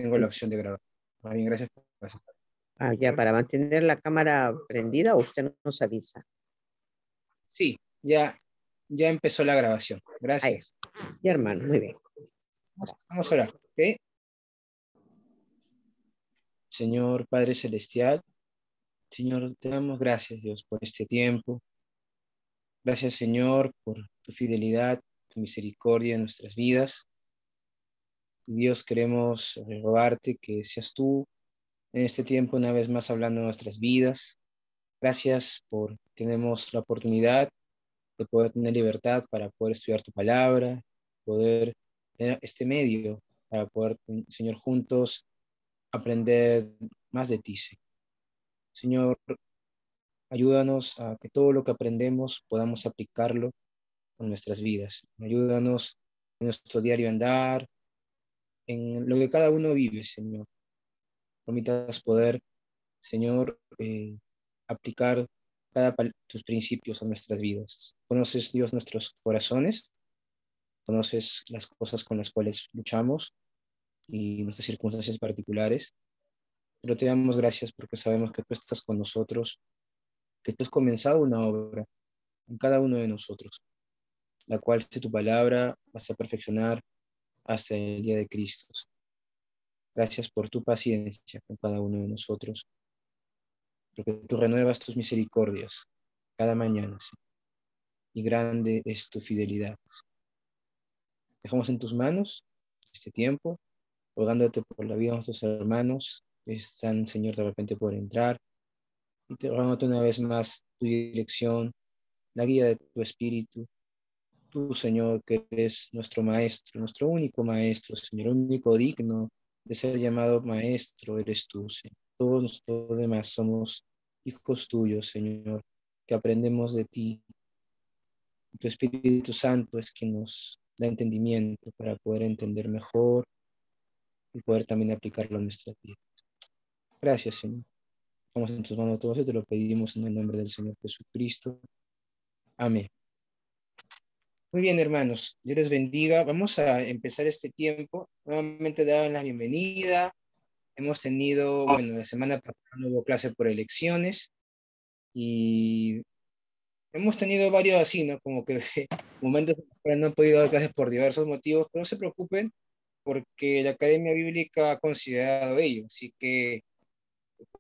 tengo la opción de grabar. Más bien, gracias por participar. Ya, para mantener la cámara prendida, usted nos avisa. Sí, ya empezó la grabación. Gracias. Ya, hermano, muy bien. Vamos a orar, ¿ok? Señor Padre Celestial, Señor, te damos gracias, Dios, por este tiempo. Gracias, Señor, por tu fidelidad, tu misericordia en nuestras vidas. Y Dios, queremos rogarte que seas tú en este tiempo una vez más hablando de nuestras vidas. Gracias por tenemos la oportunidad de poder tener libertad para poder estudiar tu palabra, poder tener este medio para poder, Señor, juntos aprender más de ti. Señor, ayúdanos a que todo lo que aprendemos podamos aplicarlo en nuestras vidas. Ayúdanos en nuestro diario andar, en lo que cada uno vive, Señor. Permitas poder, Señor, aplicar tus principios a nuestras vidas. Conoces, Dios, nuestros corazones, conoces las cosas con las cuales luchamos y nuestras circunstancias particulares, pero te damos gracias porque sabemos que tú estás con nosotros, que tú has comenzado una obra en cada uno de nosotros, la cual, si tu palabra, vas a perfeccionar hasta el día de Cristo. Gracias por tu paciencia con cada uno de nosotros, porque tú renuevas tus misericordias cada mañana, ¿sí? Y grande es tu fidelidad. Dejamos en tus manos este tiempo, rogándote por la vida de nuestros hermanos que están, Señor, de repente por entrar, y te rogándote una vez más tu dirección, la guía de tu espíritu. Tú, Señor, que eres nuestro maestro, nuestro único maestro, Señor, único digno de ser llamado maestro, eres tú, Señor. Todos los demás somos hijos tuyos, Señor, que aprendemos de ti. Tu Espíritu Santo es quien nos da entendimiento para poder entender mejor y poder también aplicarlo a nuestra vida. Gracias, Señor. Estamos en tus manos todos y te lo pedimos en el nombre del Señor Jesucristo. Amén. Muy bien, hermanos, Dios les bendiga. Vamos a empezar este tiempo. Nuevamente daban la bienvenida. Hemos tenido, bueno, la semana pasada no hubo clase por elecciones y hemos tenido varios así, ¿no? Como que momentos en los cuales no he podido dar clases por diversos motivos, pero no se preocupen porque la Academia Bíblica ha considerado ello. Así que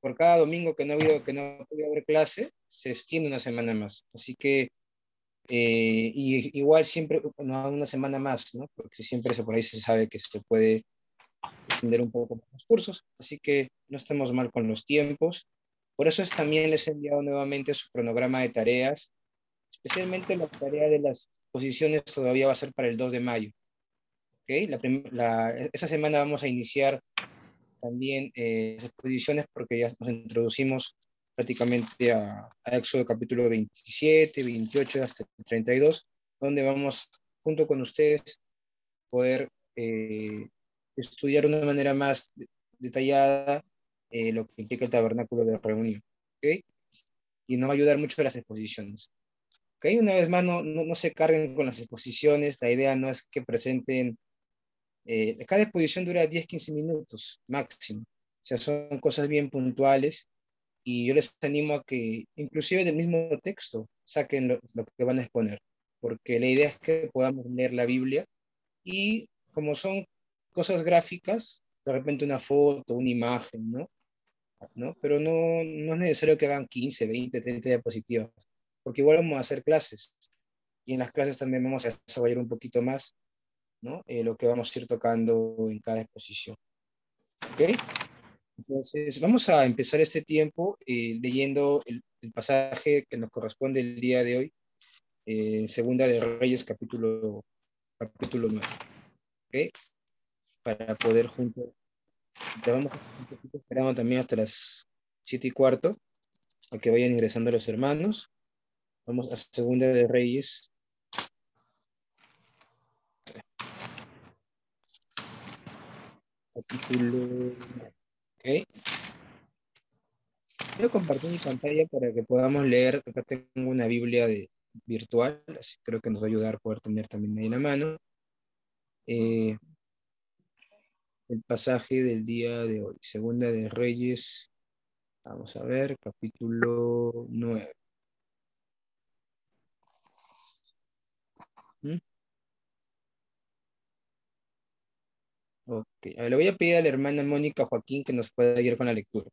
por cada domingo que no ha podido haber clase, se extiende una semana más. Así que y igual siempre una semana más, ¿no? Porque siempre por ahí se sabe que se puede extender un poco más los cursos, así que no estamos mal con los tiempos. Por eso también les he enviado nuevamente su cronograma de tareas, especialmente la tarea de las posiciones todavía va a ser para el 2 de mayo. ¿Okay? Esa semana vamos a iniciar también las exposiciones porque ya nos introducimos prácticamente a Éxodo capítulo 27, 28 hasta el 32, donde vamos junto con ustedes poder estudiar de una manera más detallada lo que implica el tabernáculo de reunión. ¿Okay? Y nos va a ayudar mucho las exposiciones. ¿Okay? Una vez más, no se carguen con las exposiciones, la idea no es que presenten cada exposición dura 10-15 minutos máximo. O sea, son cosas bien puntuales y yo les animo a que inclusive del mismo texto saquen lo que van a exponer, porque la idea es que podamos leer la Biblia y como son cosas gráficas, de repente una foto, una imagen, ¿no? ¿No? Pero no es necesario que hagan 15, 20, 30 diapositivas, porque igual vamos a hacer clases y en las clases también vamos a desarrollar un poquito más, ¿no? Lo que vamos a ir tocando en cada exposición. ¿Ok? Entonces, vamos a empezar este tiempo leyendo el pasaje que nos corresponde el día de hoy, Segunda de Reyes, capítulo 9. ¿Ok? Para poder juntos, te vamos a un poquito esperando también hasta las 7:15, a que vayan ingresando los hermanos. Vamos a Segunda de Reyes. Capítulo. Ok. Voy a compartir mi pantalla para que podamos leer. Acá tengo una Biblia virtual, así creo que nos va a ayudar a poder tener también ahí en la mano. el pasaje del día de hoy. Segunda de Reyes, vamos a ver, capítulo 9. ¿Mm? Ok, a ver, le voy a pedir a la hermana Mónica Joaquín que nos pueda ayudar con la lectura.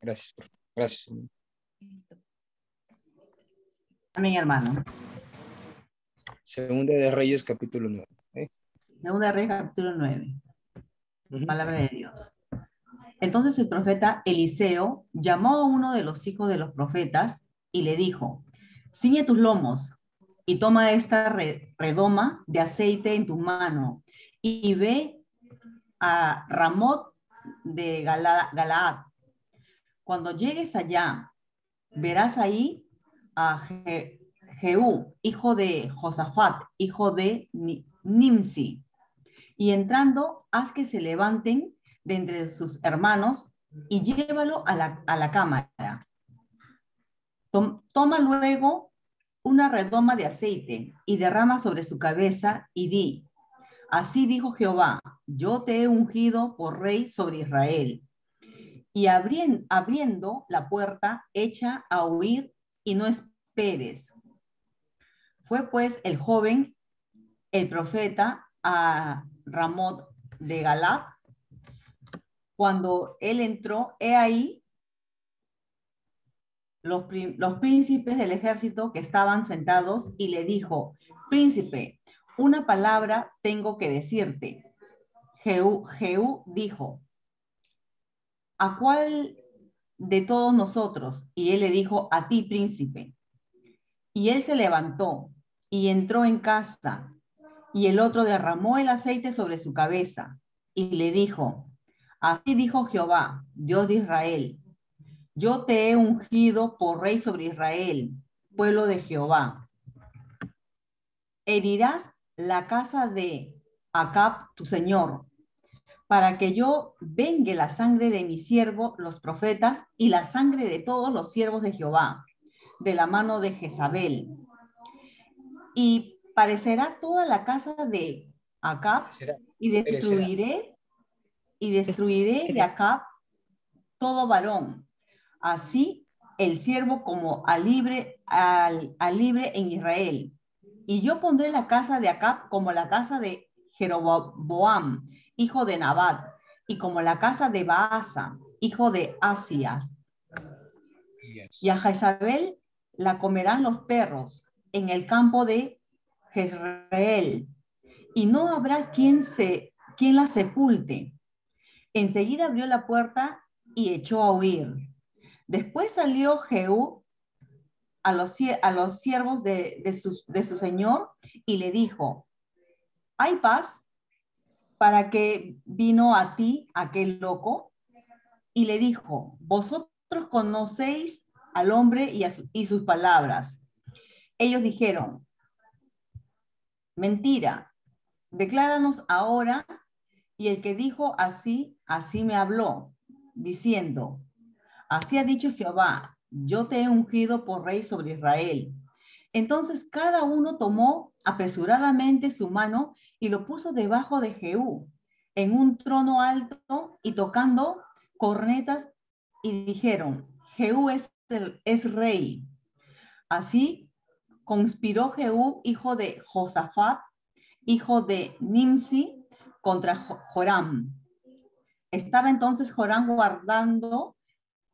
Gracias, gracias. Amén, hermano. Segunda de Reyes, capítulo 9. Segunda de Reyes, capítulo 9. Ujú. Palabra de Dios. Entonces el profeta Eliseo llamó a uno de los hijos de los profetas y le dijo, ciñe tus lomos y toma esta redoma de aceite en tu mano y ve a Ramot de Galaad. Cuando llegues allá, verás ahí a Jehú, hijo de Josafat, hijo de Nimsi. Y entrando, haz que se levanten de entre sus hermanos y llévalo a la cámara. Toma luego una redoma de aceite y derrama sobre su cabeza y di, así dijo Jehová, yo te he ungido por rey sobre Israel. Y abriendo la puerta, echa a huir y no esperes. Fue pues el joven, el profeta, a Ramot de Galaad. Cuando él entró, he ahí los príncipes del ejército que estaban sentados y le dijo, príncipe, una palabra tengo que decirte. Jehú dijo, ¿a cuál de todos nosotros? Y él le dijo, a ti, príncipe. Y él se levantó y entró en casa, y el otro derramó el aceite sobre su cabeza y le dijo, así dijo Jehová, Dios de Israel, yo te he ungido por rey sobre Israel, pueblo de Jehová. Herirás la casa de Acab, tu señor, para que yo vengue la sangre de mi siervo, los profetas, y la sangre de todos los siervos de Jehová, de la mano de Jezabel. Y parecerá toda la casa de Acab, y destruiré de Acab todo varón, así el siervo como al libre en Israel. Y yo pondré la casa de Acab como la casa de Jeroboam, hijo de Nabat, y como la casa de Baasa, hijo de Asías. Yes. Y a Jezabel la comerán los perros en el campo de Jezreel, y no habrá quien la sepulte. Enseguida abrió la puerta y echó a huir. Después salió Jehú a los siervos de su señor y le dijo, ¿hay paz? ¿Para qué vino a ti aquel loco? Y le dijo, vosotros conocéis al hombre y sus palabras. Ellos dijeron, mentira, decláranos ahora. Y el que dijo así, así me habló, diciendo, así ha dicho Jehová, yo te he ungido por rey sobre Israel. Entonces cada uno tomó apresuradamente su mano y lo puso debajo de Jehú, en un trono alto y tocando cornetas, y dijeron, Jehú es rey. Así conspiró Jehú, hijo de Josafat, hijo de Nimsi, contra Joram. Estaba entonces Joram guardando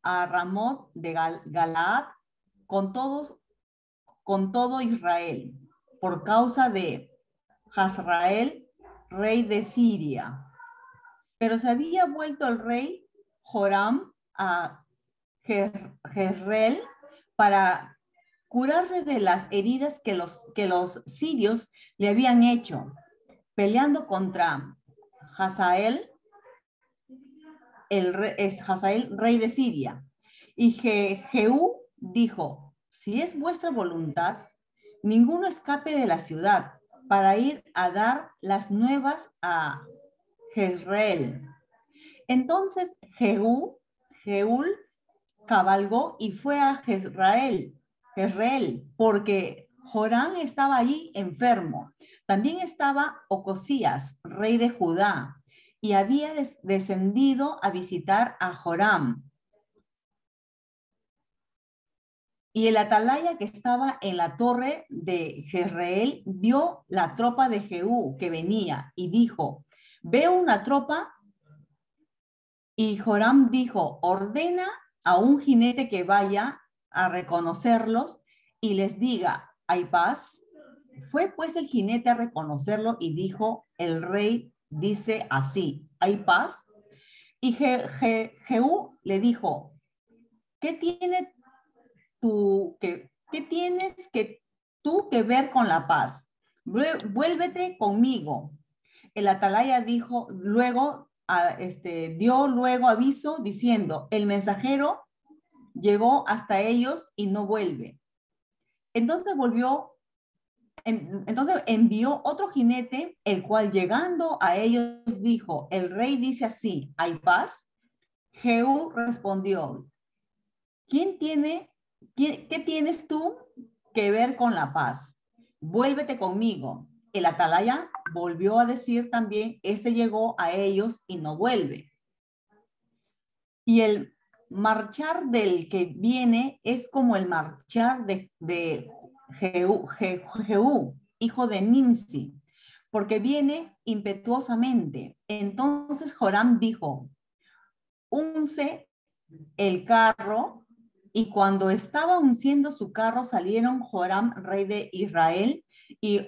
a Ramot de Galaad con todo Israel, por causa de Hazrael, rey de Siria. Pero se había vuelto el rey Joram a Jezreel para curarse de las heridas que los sirios le habían hecho, peleando contra Hazael, Hazael, rey de Siria. Y Jehú dijo, si es vuestra voluntad, ninguno escape de la ciudad para ir a dar las nuevas a Jezreel. Entonces Jehú cabalgó y fue a Jezreel, porque Joram estaba allí enfermo. También estaba Ocosías, rey de Judá, y había descendido a visitar a Joram. Y el atalaya que estaba en la torre de Jezreel vio la tropa de Jehú que venía y dijo, veo una tropa. Y Joram dijo, ordena a un jinete que vaya a reconocerlos y les diga, ¿hay paz? Fue pues el jinete a reconocerlo y dijo, el rey dice así, ¿hay paz? Y Jehú le dijo, ¿qué tienes tú que ver con la paz? Vuélvete conmigo. El atalaya dijo, dio luego aviso diciendo, el mensajero llegó hasta ellos y no vuelve. Entonces envió otro jinete, el cual llegando a ellos dijo, el rey dice así, ¿hay paz? Jehú respondió, ¿qué tienes tú que ver con la paz? Vuélvete conmigo. El atalaya volvió a decir también, llegó a ellos y no vuelve. Y el marchar del que viene es como el marchar de Jehú, hijo de Nimsi, porque viene impetuosamente. Entonces Joram dijo, unce el carro, y cuando estaba unciendo su carro salieron Joram, rey de Israel, y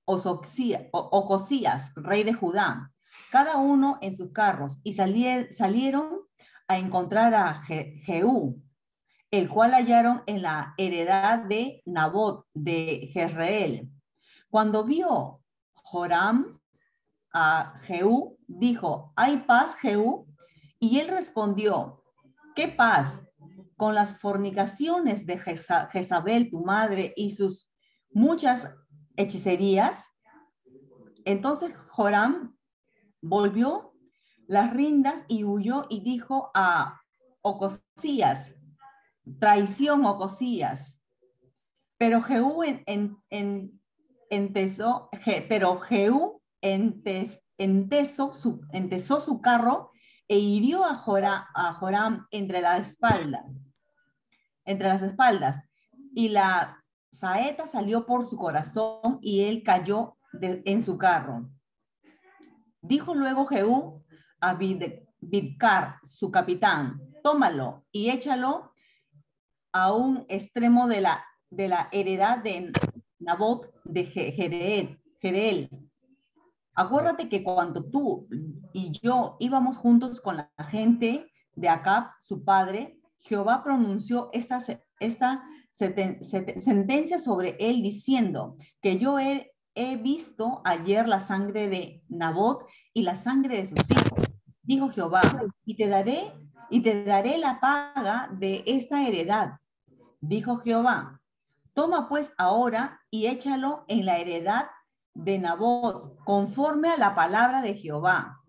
Ocosías, rey de Judá, cada uno en sus carros, y salieron a encontrar a Jehú, el cual hallaron en la heredad de Nabot de Jezreel. Cuando vio Joram a Jehú, dijo, ¿hay paz, Jehú? Y él respondió, ¿qué paz? Con las fornicaciones de Jezabel, tu madre, y sus muchas hechicerías. Entonces Joram volvió las riendas y huyó y dijo a Ocosías, traición, Ocosías. Pero Jehú entesó su carro e hirió a Joram entre las espaldas, y la saeta salió por su corazón y él cayó en su carro. Dijo luego Jehú a Bidkar, su capitán, tómalo y échalo a un extremo de la heredad de Nabot de Jezreel. Acuérdate que cuando tú y yo íbamos juntos con la gente de Acab, su padre, Jehová pronunció esta sentencia sobre él diciendo que yo he visto ayer la sangre de Nabot y la sangre de sus hijos. Dijo Jehová, y te daré la paga de esta heredad. Dijo Jehová, toma pues ahora y échalo en la heredad de Nabot, conforme a la palabra de Jehová.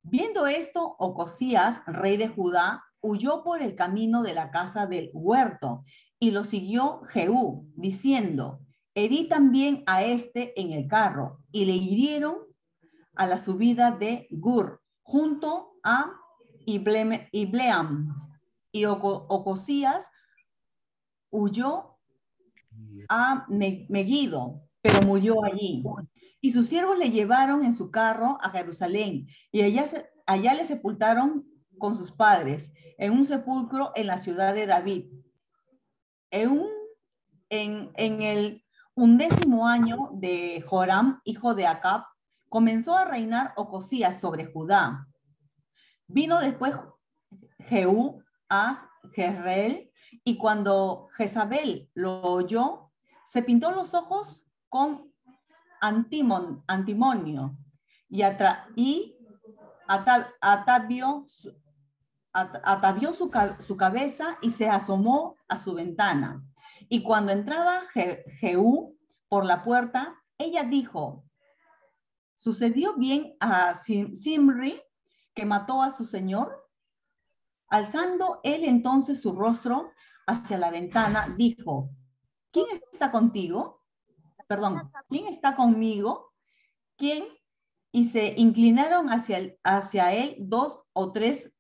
Viendo esto, Ocosías, rey de Judá, huyó por el camino de la casa del huerto, y lo siguió Jehú, diciendo, herí también a en el carro, y le hirieron a la subida de Gur, junto a Ibleam. Y Ocosías huyó a Megiddo, pero murió allí. Y sus siervos le llevaron en su carro a Jerusalén, y allá le sepultaron con sus padres, en un sepulcro en la ciudad de David. En el 11º año de Joram, hijo de Acab, comenzó a reinar Ocosías sobre Judá. Vino después Jehú a Jezreel, y cuando Jezabel lo oyó, se pintó los ojos con antimonio y atavió su cabeza y se asomó a su ventana. Y cuando entraba Jehú por la puerta, ella dijo, ¿sucedió bien a Zimri, que mató a su señor? Alzando él entonces su rostro hacia la ventana, dijo, ¿quién está contigo? Perdón, ¿quién está conmigo? ¿Quién? Y se inclinaron hacia él 2 o 3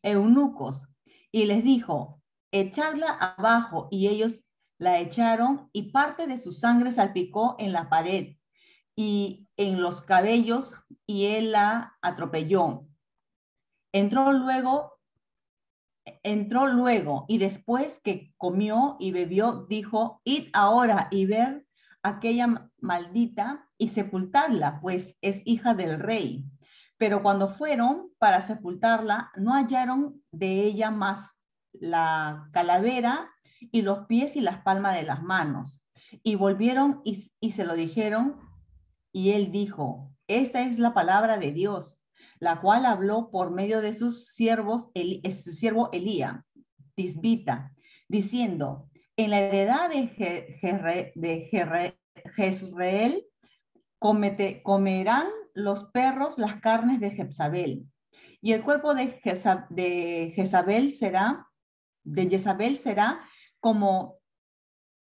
eunucos y les dijo, echadla abajo. Y ellos la echaron y parte de su sangre salpicó en la pared y en los cabellos y él la atropelló. Entró luego y después que comió y bebió, dijo, id ahora y ver aquella maldita y sepultadla, pues es hija del rey. Pero cuando fueron para sepultarla, no hallaron de ella más la calavera y los pies y las palmas de las manos. Y volvieron y se lo dijeron, y él dijo, esta es la palabra de Dios, la cual habló por medio de sus siervos, su siervo Elías, tisbita, diciendo, en la heredad de Jezreel comerán los perros las carnes de Jezabel, y el cuerpo de Jezabel será como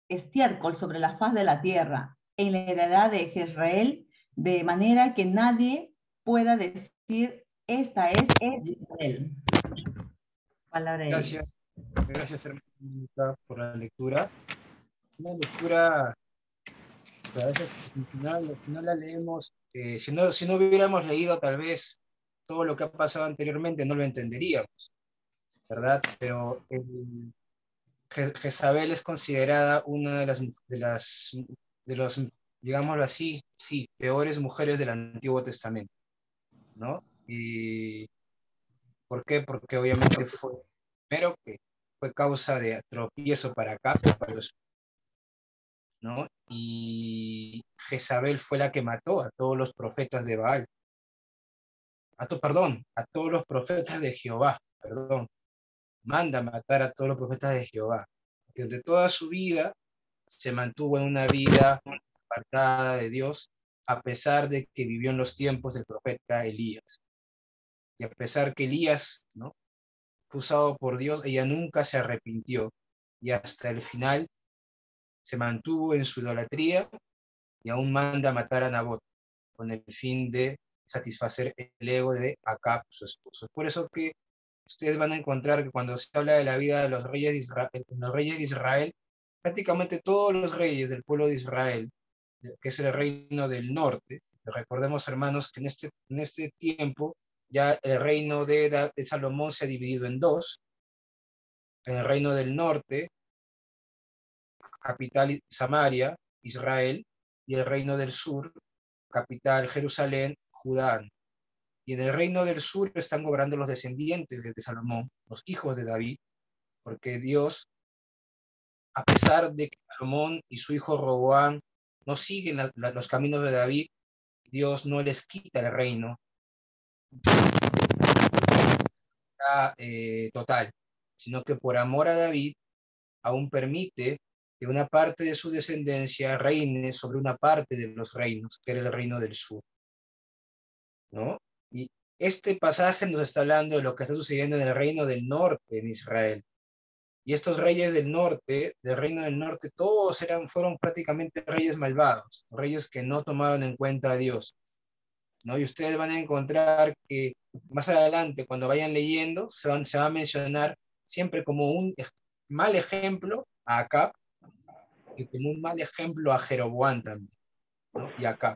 estiércol sobre la faz de la tierra, en la heredad de Jezreel, de manera que nadie pueda decir, esta es Israel. Palabra de Gracias, Dios. gracias hermanita por la lectura. Una lectura que a veces si no la leemos, si no hubiéramos leído tal vez todo lo que ha pasado anteriormente, no lo entenderíamos, ¿verdad? Pero Jezabel es considerada una de los, digámoslo así, sí, peores mujeres del Antiguo Testamento, ¿no? ¿Y por qué? Porque obviamente fue, primero que fue causa de tropiezo para acá, para los, ¿no? Y Jezabel fue la que mató a todos los profetas de Baal, perdón, a todos los profetas de Jehová, perdón, manda matar a todos los profetas de Jehová, que de toda su vida se mantuvo en una vida apartada de Dios, a pesar de que vivió en los tiempos del profeta Elías. Y a pesar que Elías, ¿no?, fue usado por Dios, ella nunca se arrepintió y hasta el final se mantuvo en su idolatría y aún manda a matar a Nabot con el fin de satisfacer el ego de Acab, su esposo. Por eso que ustedes van a encontrar que cuando se habla de la vida de los reyes de Israel, prácticamente todos los reyes del pueblo de Israel, que es el reino del norte, recordemos hermanos que en este tiempo ya el reino de Salomón se ha dividido en dos, en el reino del norte, capital Samaria, Israel, y el reino del sur, capital Jerusalén, Judá. Y en el reino del sur están gobernando los descendientes de Salomón, los hijos de David, porque Dios, a pesar de que Salomón y su hijo Roboam no siguen los caminos de David, Dios no les quita el reino total, sino que por amor a David aún permite que una parte de su descendencia reine sobre una parte de los reinos, que era el reino del sur, ¿no? Y este pasaje nos está hablando de lo que está sucediendo en el reino del norte en Israel. Y estos reyes del norte, del reino del norte, todos fueron prácticamente reyes malvados, reyes que no tomaron en cuenta a Dios, ¿no? Y ustedes van a encontrar que más adelante, cuando vayan leyendo, se va a mencionar siempre como un mal ejemplo a Acab y como un mal ejemplo a Jeroboam también, ¿no? Y Acab,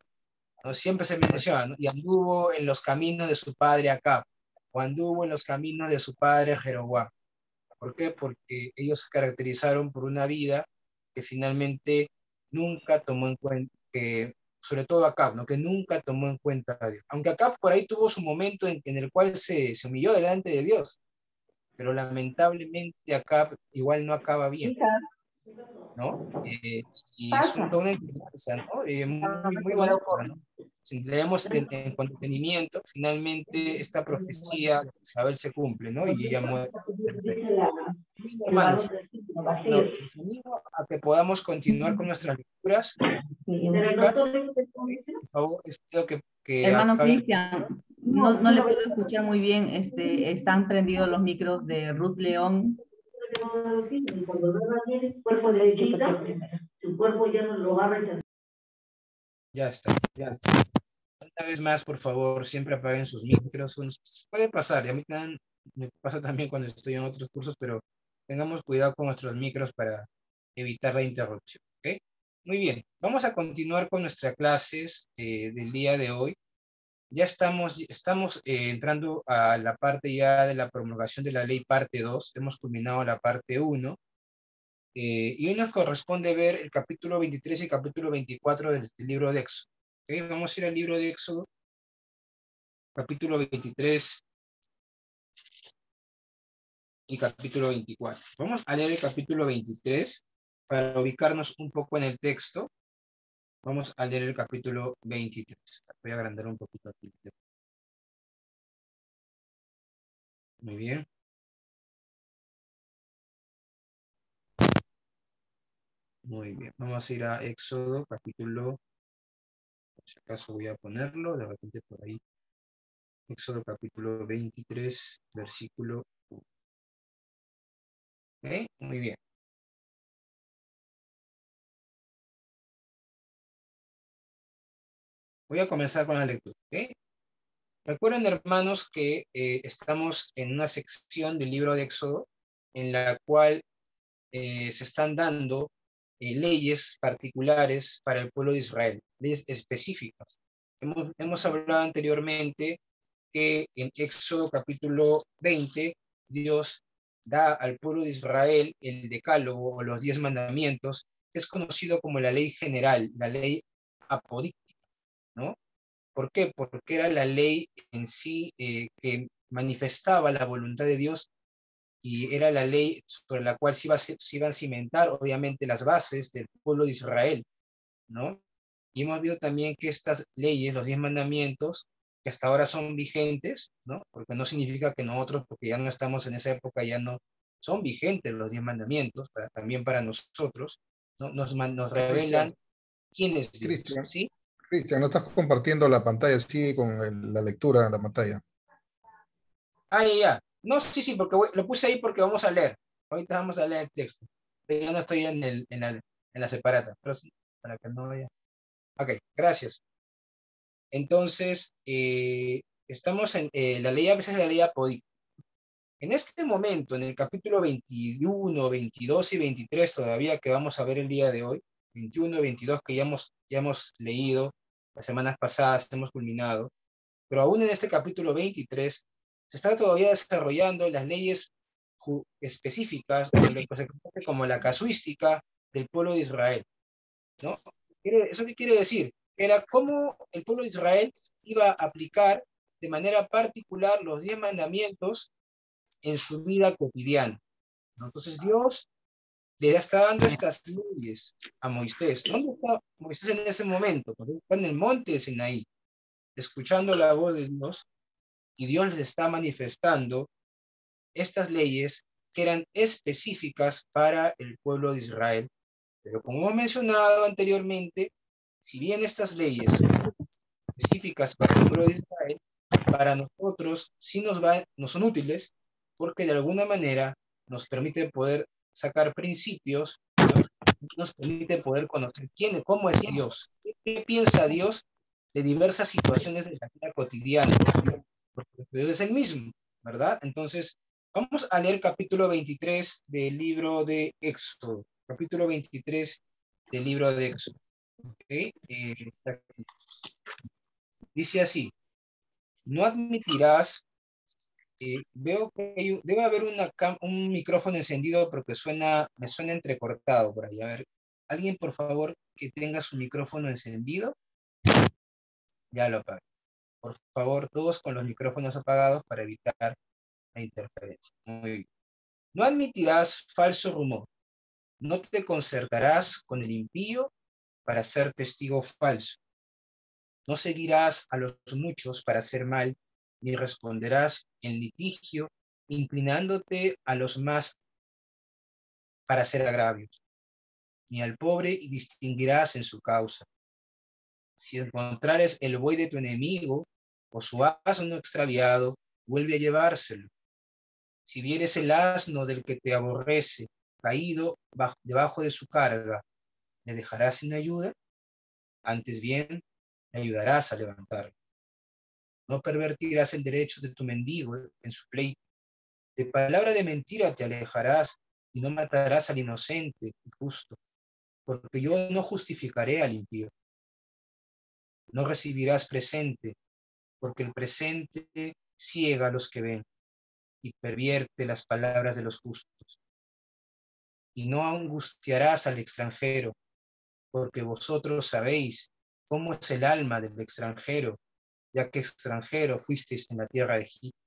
¿no? Siempre se menciona, ¿no? Y anduvo en los caminos de su padre Acab, o anduvo en los caminos de su padre Jeroboam. ¿Por qué? Porque ellos se caracterizaron por una vida que finalmente nunca tomó en cuenta, sobre todo Acab, ¿no?, que nunca tomó en cuenta a Dios. Aunque Acab por ahí tuvo su momento en el cual se humilló delante de Dios, pero lamentablemente Acab igual no acaba bien, ¿no? Y es toda una enseñanza, ¿no? Muy bonita, ¿no? Si leemos en cuanto a entendimiento, finalmente esta profecía de Isabel se cumple, ¿no? Y ella muere. Hermanos, no, les animo a que podamos continuar con nuestras lecturas bíblicas. Por favor, les pido que Hermano apaguen. Cristian, no le puedo escuchar muy bien. Están prendidos los micros de Ruth León. su cuerpo ya no lo va a rechazar. Ya está, ya está. Una vez más, por favor, siempre apaguen sus micros. Puede pasar, y a mí me pasa también cuando estoy en otros cursos, pero tengamos cuidado con nuestros micros para evitar la interrupción. ¿Ok? Muy bien, vamos a continuar con nuestras clases del día de hoy. Ya estamos entrando a la parte ya de la promulgación de la ley parte 2. Hemos culminado la parte 1. Y hoy nos corresponde ver el capítulo 23 y capítulo 24 del libro de Éxodo. ¿Okay? Vamos a ir al libro de Éxodo, capítulo 23 y capítulo 24. Vamos a leer el capítulo 23 para ubicarnos un poco en el texto. Vamos a leer el capítulo 23. Voy a agrandar un poquito aquí. Muy bien. Muy bien. Vamos a ir a Éxodo, capítulo, por si acaso voy a ponerlo, de repente por ahí. Éxodo, capítulo 23, versículo 1. ¿Ok? Muy bien. Voy a comenzar con la lectura. ¿Ok? Recuerden, hermanos, que estamos en una sección del libro de Éxodo en la cual se están dando leyes particulares para el pueblo de Israel, leyes específicas. Hemos hablado anteriormente que en Éxodo capítulo 20, Dios da al pueblo de Israel el decálogo o los 10 mandamientos, que es conocido como la ley general, la ley apodíctica, ¿no? ¿Por qué? Porque era la ley en sí que manifestaba la voluntad de Dios y era la ley sobre la cual se iban a cimentar, obviamente, las bases del pueblo de Israel, ¿no? Y hemos visto también que estas leyes, los 10 mandamientos, que hasta ahora son vigentes, ¿no? Porque no significa que nosotros, porque ya no estamos en esa época, ya no son vigentes los 10 mandamientos, también para nosotros, ¿no? Nos revelan quién es Dios, Cristian, ¿sí? Cristian, no estás compartiendo la pantalla, sigue con la lectura en la pantalla. Ah, ya. No, sí, sí, porque lo puse ahí porque vamos a leer. Ahorita vamos a leer el texto. Ya no estoy en la separata, pero sí, para que no vaya. Ok, gracias. Entonces, estamos en la ley, a veces la ley apodíctica. En este momento, en el capítulo 21, 22 y 23, todavía que vamos a ver el día de hoy, 21 y 22 que ya hemos leído las semanas pasadas, hemos culminado, pero aún en este capítulo 23 se está todavía desarrollando las leyes específicas, o lo que se conoce como la casuística del pueblo de Israel, ¿no? ¿Eso qué quiere decir? Era cómo el pueblo de Israel iba a aplicar de manera particular los 10 mandamientos en su vida cotidiana, ¿no? Entonces Dios le está dando estas leyes a Moisés. ¿Dónde está Moisés en ese momento? Cuando está en el monte de Sinaí, escuchando la voz de Dios, y Dios les está manifestando estas leyes que eran específicas para el pueblo de Israel. Pero como hemos mencionado anteriormente, si bien estas leyes son específicas para el pueblo de Israel, para nosotros sí nos son útiles porque de alguna manera nos permite poder sacar principios, nos permite poder conocer cómo es Dios, qué piensa Dios de diversas situaciones de la vida cotidiana, porque Dios es el mismo, ¿verdad? Entonces, vamos a leer capítulo 23 del libro de Éxodo, capítulo 23 del libro de Éxodo. ¿Okay? Dice así: no admitirás, veo que debe haber un micrófono encendido porque me suena entrecortado por ahí. A ver, alguien por favor que tenga su micrófono encendido, ya lo apague. Por favor, todos con los micrófonos apagados para evitar la interferencia. Muy bien. No admitirás falso rumor. No te concertarás con el impío para ser testigo falso. No seguirás a los muchos para hacer mal, ni responderás en litigio, inclinándote a los más para hacer agravios, ni al pobre y distinguirás en su causa. Si encontrares el buey de tu enemigo o su asno extraviado, vuelve a llevárselo. Si vieres el asno del que te aborrece, caído debajo de su carga, le dejarás sin ayuda, antes bien le ayudarás a levantarlo. No pervertirás el derecho de tu mendigo en su pleito. De palabra de mentira te alejarás y no matarás al inocente y justo, porque yo no justificaré al impío. No recibirás presente, porque el presente ciega a los que ven y pervierte las palabras de los justos. Y no angustiarás al extranjero, porque vosotros sabéis cómo es el alma del extranjero, ya que extranjero fuisteis en la tierra de Egipto.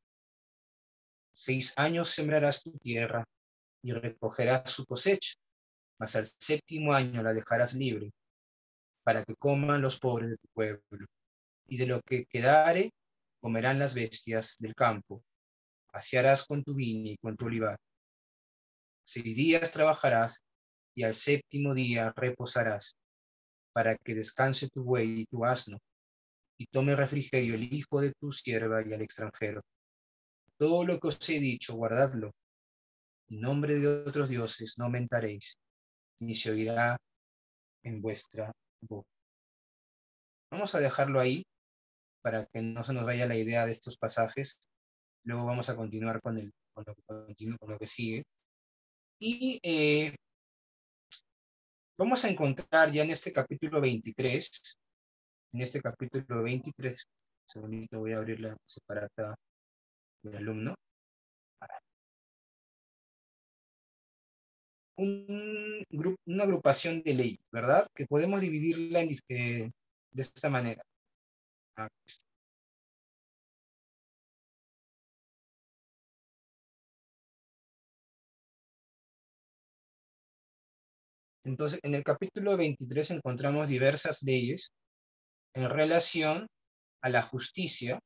6 años sembrarás tu tierra y recogerás su cosecha, mas al 7º año la dejarás libre, para que coman los pobres de tu pueblo, y de lo que quedare comerán las bestias del campo. Así harás con tu viña y con tu olivar. 6 días trabajarás, y al 7º día reposarás, para que descanse tu buey y tu asno, y tome refrigerio el hijo de tu sierva y al extranjero. Todo lo que os he dicho, guardadlo. En nombre de otros dioses no mentaréis, ni se oirá en vuestra boca. Vamos a dejarlo ahí para que no se nos vaya la idea de estos pasajes. Luego vamos a continuar con lo que sigue. Y vamos a encontrar ya en este capítulo 23, un segundito, voy a abrir la separata del alumno. Una agrupación de ley, ¿verdad? Que podemos dividirla de esta manera. Entonces, en el capítulo 23 encontramos diversas leyes en relación a la justicia,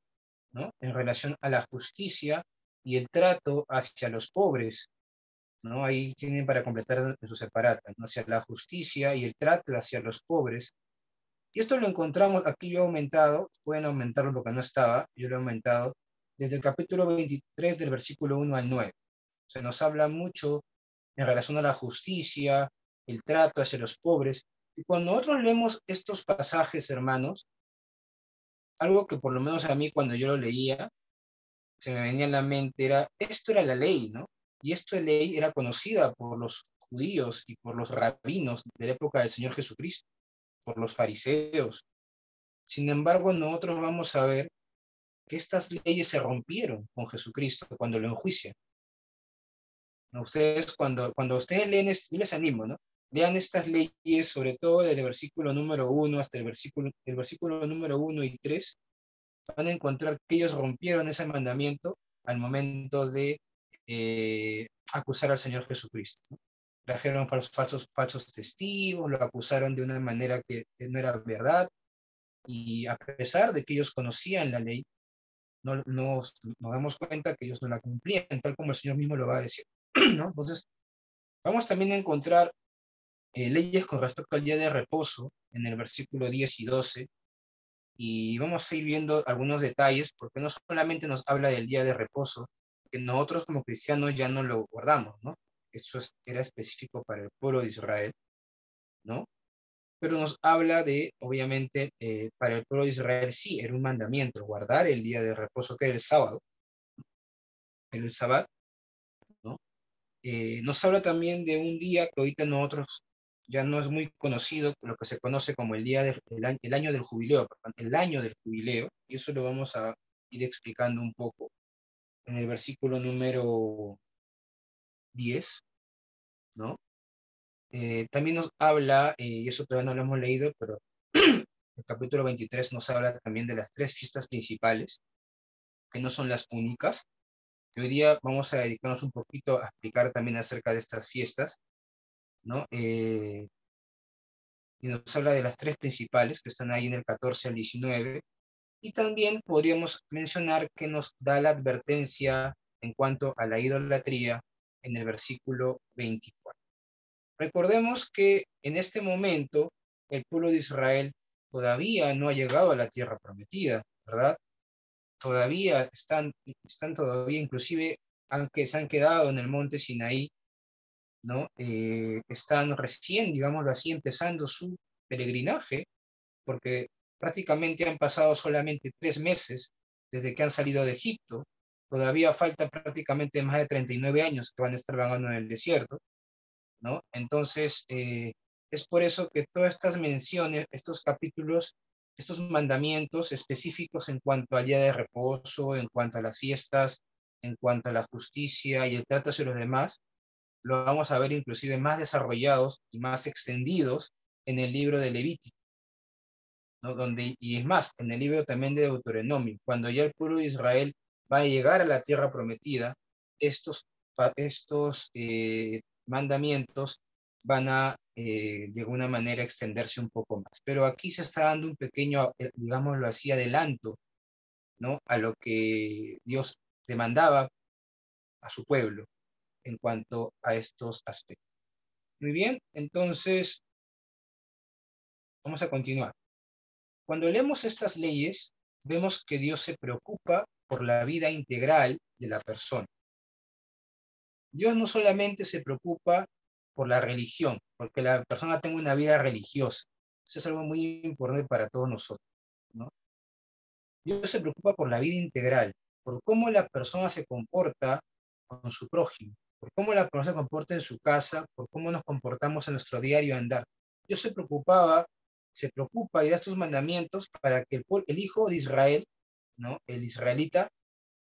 ¿no? En relación a la justicia y el trato hacia los pobres, ¿no? Ahí tienen para completar en su separata, ¿no? Hacia la justicia y el trato hacia los pobres. Y esto lo encontramos, aquí yo he aumentado, pueden aumentarlo porque no estaba, yo lo he aumentado, desde el capítulo 23 del versículo 1 al 9. Se nos habla mucho en relación a la justicia, el trato hacia los pobres. Y cuando nosotros leemos estos pasajes, hermanos, algo que por lo menos a mí cuando yo lo leía, se me venía a la mente era, esto era la ley, ¿no? Y esta ley era conocida por los judíos y por los rabinos de la época del Señor Jesucristo, por los fariseos. Sin embargo, nosotros vamos a ver que estas leyes se rompieron con Jesucristo cuando lo enjuician. Ustedes, cuando ustedes leen, yo les animo, ¿no? Lean estas leyes, sobre todo del versículo número 1 hasta el versículo número 1 y 3, van a encontrar que ellos rompieron ese mandamiento al momento de acusar al Señor Jesucristo, ¿no? Trajeron falsos testigos, lo acusaron de una manera que no era verdad, y a pesar de que ellos conocían la ley, nos damos cuenta que ellos no la cumplían, tal como el Señor mismo lo va a decir, ¿no? Entonces, vamos también a encontrar leyes con respecto al día de reposo en el versículo 10 y 12, y vamos a ir viendo algunos detalles, porque no solamente nos habla del día de reposo, que nosotros como cristianos ya no lo guardamos, ¿no? Eso era específico para el pueblo de Israel, ¿no? Pero nos habla de, obviamente, para el pueblo de Israel sí, era un mandamiento, guardar el día de reposo, que era el sábado, el sábado, ¿no? Nos habla también de un día que ahorita nosotros ya no es muy conocido, lo que se conoce como el año del jubileo, perdón, el año del jubileo, y eso lo vamos a ir explicando un poco en el versículo número 10, ¿no? También nos habla, y eso todavía no lo hemos leído, pero el capítulo 23 nos habla también de las 3 fiestas principales, que no son las únicas. Y hoy día vamos a dedicarnos un poquito a explicar también acerca de estas fiestas, ¿no? Y nos habla de las 3 principales, que están ahí en el 14 al 19. Y también podríamos mencionar que nos da la advertencia en cuanto a la idolatría en el versículo 24. Recordemos que en este momento el pueblo de Israel todavía no ha llegado a la tierra prometida, ¿verdad? Todavía están todavía, inclusive, aunque se han quedado en el monte Sinaí, ¿no? Están recién, digámoslo así, empezando su peregrinaje, porque prácticamente han pasado solamente 3 meses desde que han salido de Egipto. Todavía falta prácticamente más de 39 años que van a estar vagando en el desierto, ¿no? Entonces, es por eso que todas estas menciones, estos capítulos, estos mandamientos específicos en cuanto al día de reposo, en cuanto a las fiestas, en cuanto a la justicia y el trato hacia los demás, lo vamos a ver inclusive más desarrollados y más extendidos en el libro de Levítico, ¿no? Y es más, en el libro también de Deuteronomio, cuando ya el pueblo de Israel va a llegar a la tierra prometida, estos mandamientos van a, de alguna manera, extenderse un poco más. Pero aquí se está dando un pequeño, digámoslo así, adelanto, ¿no? A lo que Dios demandaba a su pueblo en cuanto a estos aspectos. Muy bien, entonces vamos a continuar. Cuando leemos estas leyes, vemos que Dios se preocupa por la vida integral de la persona. Dios no solamente se preocupa por la religión, porque la persona tenga una vida religiosa. Eso es algo muy importante para todos nosotros, ¿no? Dios se preocupa por la vida integral, por cómo la persona se comporta con su prójimo, por cómo la persona se comporta en su casa, por cómo nos comportamos en nuestro diario andar. Dios se preocupa y da estos mandamientos para que el hijo de Israel, ¿no? El israelita,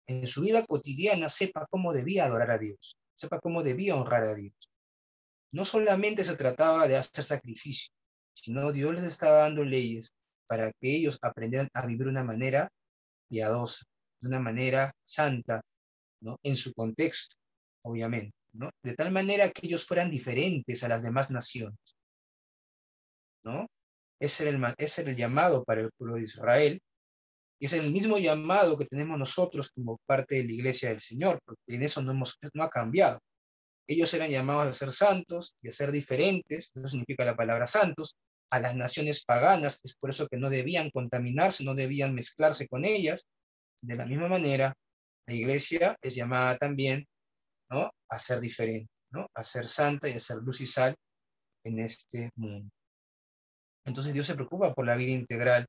en su vida cotidiana sepa cómo debía adorar a Dios, sepa cómo debía honrar a Dios. No solamente se trataba de hacer sacrificio, sino Dios les estaba dando leyes para que ellos aprendieran a vivir de una manera piadosa, de una manera santa, ¿no? En su contexto, obviamente, ¿no? De tal manera que ellos fueran diferentes a las demás naciones, ¿no? Ese era el llamado para el pueblo de Israel, y es el mismo llamado que tenemos nosotros como parte de la iglesia del Señor, porque en eso no ha cambiado. Ellos eran llamados a ser santos y a ser diferentes, eso significa la palabra santos, a las naciones paganas, es por eso que no debían contaminarse, no debían mezclarse con ellas. De la misma manera, la iglesia es llamada también, ¿no? A ser diferente, ¿no? A ser santa y a ser luz y sal en este mundo. Entonces Dios se preocupa por la vida integral.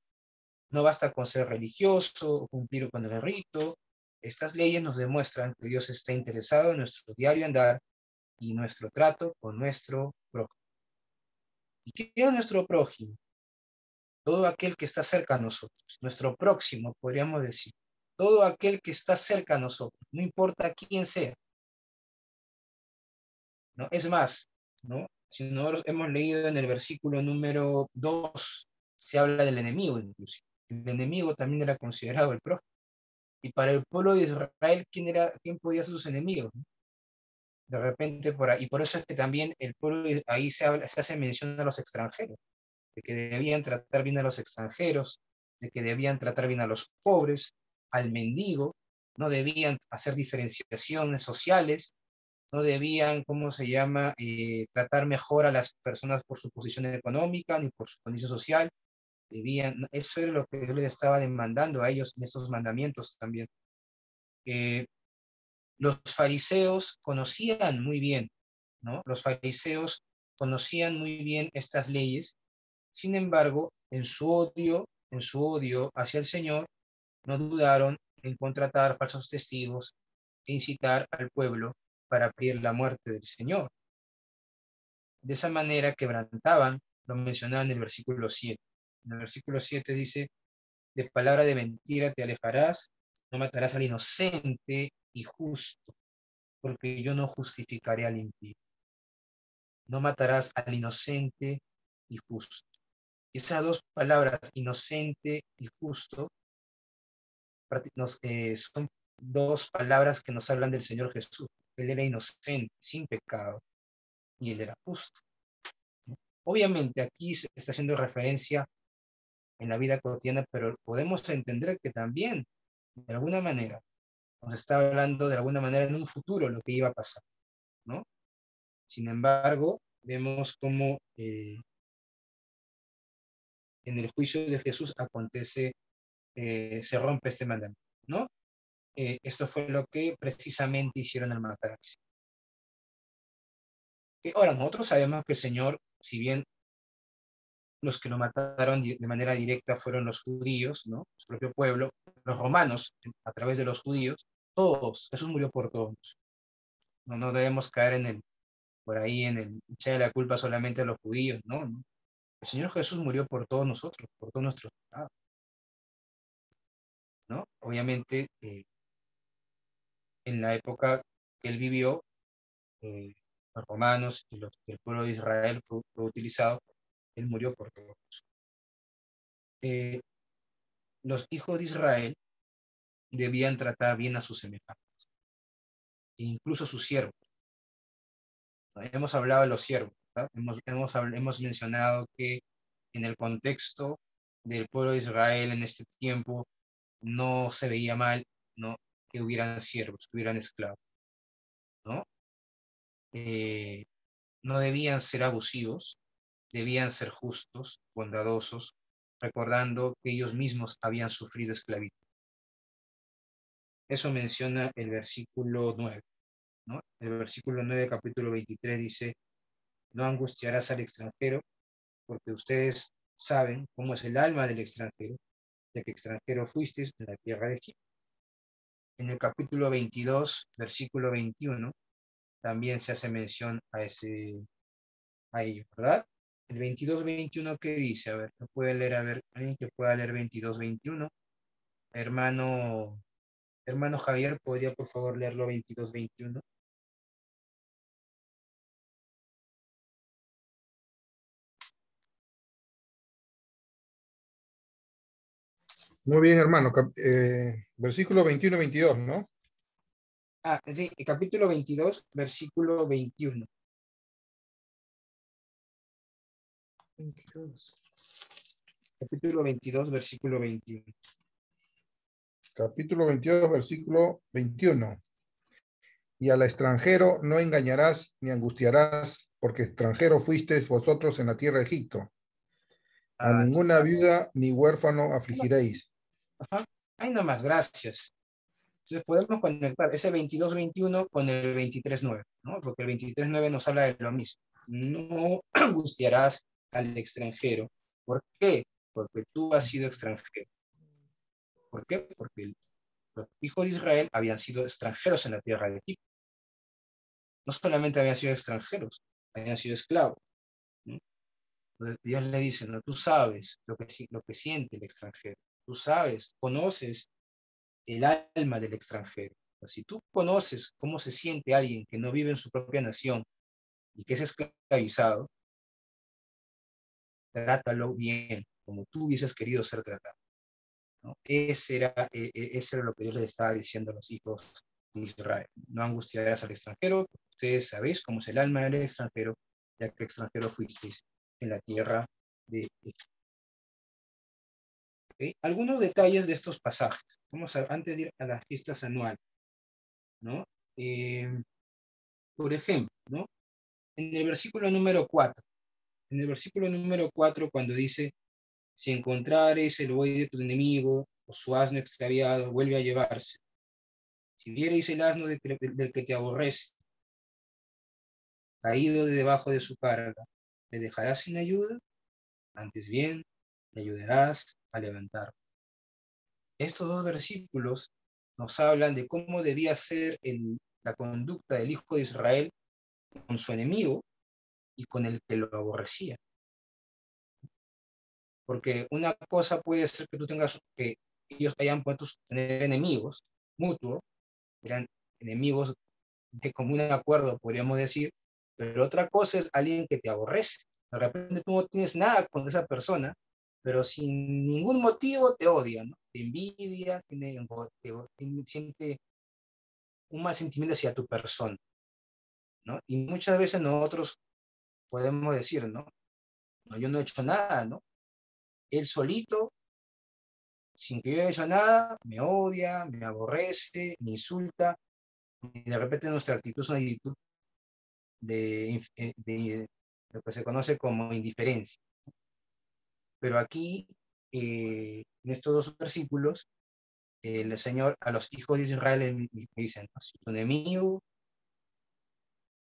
No basta con ser religioso o cumplir con el rito. Estas leyes nos demuestran que Dios está interesado en nuestro diario andar y nuestro trato con nuestro prójimo. ¿Y qué es nuestro prójimo? Todo aquel que está cerca a nosotros, nuestro próximo, podríamos decir. Todo aquel que está cerca a nosotros, no importa quién sea, ¿no? Es más, ¿no? Si nosotros hemos leído en el versículo número 2, se habla del enemigo inclusive. El enemigo también era considerado el prójimo. Y para el pueblo de Israel, ¿quién podía ser sus enemigos? De repente, y por eso es que también el pueblo, ahí se hace mención a los extranjeros, de que debían tratar bien a los extranjeros, de que debían tratar bien a los pobres, al mendigo, no debían hacer diferenciaciones sociales, no debían, ¿cómo se llama?, tratar mejor a las personas por su posición económica ni por su condición social. Eso era lo que Dios les estaba demandando a ellos en estos mandamientos también. Los fariseos conocían muy bien, ¿no? Los fariseos conocían muy bien estas leyes. Sin embargo, en su odio hacia el Señor, no dudaron en contratar falsos testigos e incitar al pueblo para pedir la muerte del Señor. De esa manera quebrantaban, lo mencionaba en el versículo 7. En el versículo 7 dice, de palabra de mentira te alejarás, no matarás al inocente y justo, porque yo no justificaré al impío. No matarás al inocente y justo. Esas dos palabras, inocente y justo, son dos palabras que nos hablan del Señor Jesús. Él era inocente, sin pecado, y él era justo. Obviamente aquí se está haciendo referencia en la vida cotidiana, pero podemos entender que también, de alguna manera, nos está hablando de alguna manera en un futuro lo que iba a pasar, ¿no? Sin embargo, vemos cómo en el juicio de Jesús acontece, se rompe este mandamiento, ¿no? Esto fue lo que precisamente hicieron al matarse. Ahora, nosotros sabemos que el Señor, si bien los que lo mataron de manera directa fueron los judíos, ¿no? Su propio pueblo, los romanos, a través de los judíos, todos, Jesús murió por todos. No, no debemos caer por ahí en echarle la culpa solamente a los judíos, no, no. El Señor Jesús murió por todos nosotros, por todos nuestros pecados, ¿no? Obviamente, en la época que él vivió, los romanos y el pueblo de Israel fue utilizado, él murió por todos. Los hijos de Israel debían tratar bien a sus semejantes, e incluso a sus siervos. Hemos hablado de los siervos, ¿verdad? Hemos mencionado que en el contexto del pueblo de Israel en este tiempo no se veía mal, ¿no? Que hubieran siervos, que hubieran esclavos, ¿no? No debían ser abusivos, debían ser justos, bondadosos, recordando que ellos mismos habían sufrido esclavitud. Eso menciona el versículo 9, ¿no? El versículo 9, capítulo 23 dice: no angustiarás al extranjero, porque ustedes saben cómo es el alma del extranjero, de que extranjero fuisteis en la tierra de Egipto. En el capítulo 22, versículo 21, también se hace mención a ello, ¿verdad? El 22-21, ¿qué dice? A ver, ¿qué puede leer? A ver, alguien que pueda leer 22-21. Hermano Javier, ¿podría por favor leerlo 22-21? Muy bien, hermano. Versículo 21 y 22, ¿no? Ah, sí, el capítulo 22, versículo 21. 22. Capítulo 22, versículo 21. Capítulo 22, versículo 21. Y al extranjero no engañarás ni angustiarás, porque extranjero fuisteis vosotros en la tierra de Egipto. A Ah, ninguna viuda ni huérfano no, afligiréis. ajá. Ahí nomás, gracias. Entonces podemos conectar ese 22-21 con el 23-9, ¿no? Porque el 23-9 nos habla de lo mismo. No angustiarás al extranjero. ¿Por qué? Porque tú has sido extranjero. ¿Por qué? Porque los hijos de Israel habían sido extranjeros en la tierra de Egipto. No solamente habían sido extranjeros, habían sido esclavos, ¿no? Entonces Dios le dice: no, tú sabes lo que siente el extranjero. Tú sabes, conoces el alma del extranjero. Si tú conoces cómo se siente alguien que no vive en su propia nación y que es esclavizado, trátalo bien, como tú hubieses querido ser tratado, ¿no? Ese era lo que Dios les estaba diciendo a los hijos de Israel. No angustiarás al extranjero, ustedes sabéis cómo es el alma del extranjero, ya que extranjero fuisteis en la tierra de Egipto. ¿Okay? Algunos detalles de estos pasajes. Antes de ir a las fiestas anuales, ¿no? Por ejemplo, ¿no? En el versículo número 4, cuando dice: si encontrares el buey de tu enemigo o su asno extraviado, vuelve a llevarse. Si viereis el asno del que te aborrece, caído de debajo de su carga, ¿le dejarás sin ayuda? Antes bien, le ayudarás a levantar. Estos dos versículos nos hablan de cómo debía ser la conducta del hijo de Israel con su enemigo y con el que lo aborrecía. Porque una cosa puede ser que que ellos hayan puesto tener enemigos mutuos, eran enemigos de común acuerdo, podríamos decir, pero otra cosa es alguien que te aborrece. De repente tú no tienes nada con esa persona, pero sin ningún motivo te odia, ¿no? Te envidia, siente un mal sentimiento hacia tu persona, ¿no? Y muchas veces nosotros podemos decir, ¿no? No, yo no he hecho nada, ¿no? Él solito, sin que yo haya hecho nada, me odia, me aborrece, me insulta, y de repente nuestra actitud es una actitud de lo que se conoce como indiferencia. Pero aquí, en estos dos versículos, el Señor a los hijos de Israel le dicen: ¿no? Si tu enemigo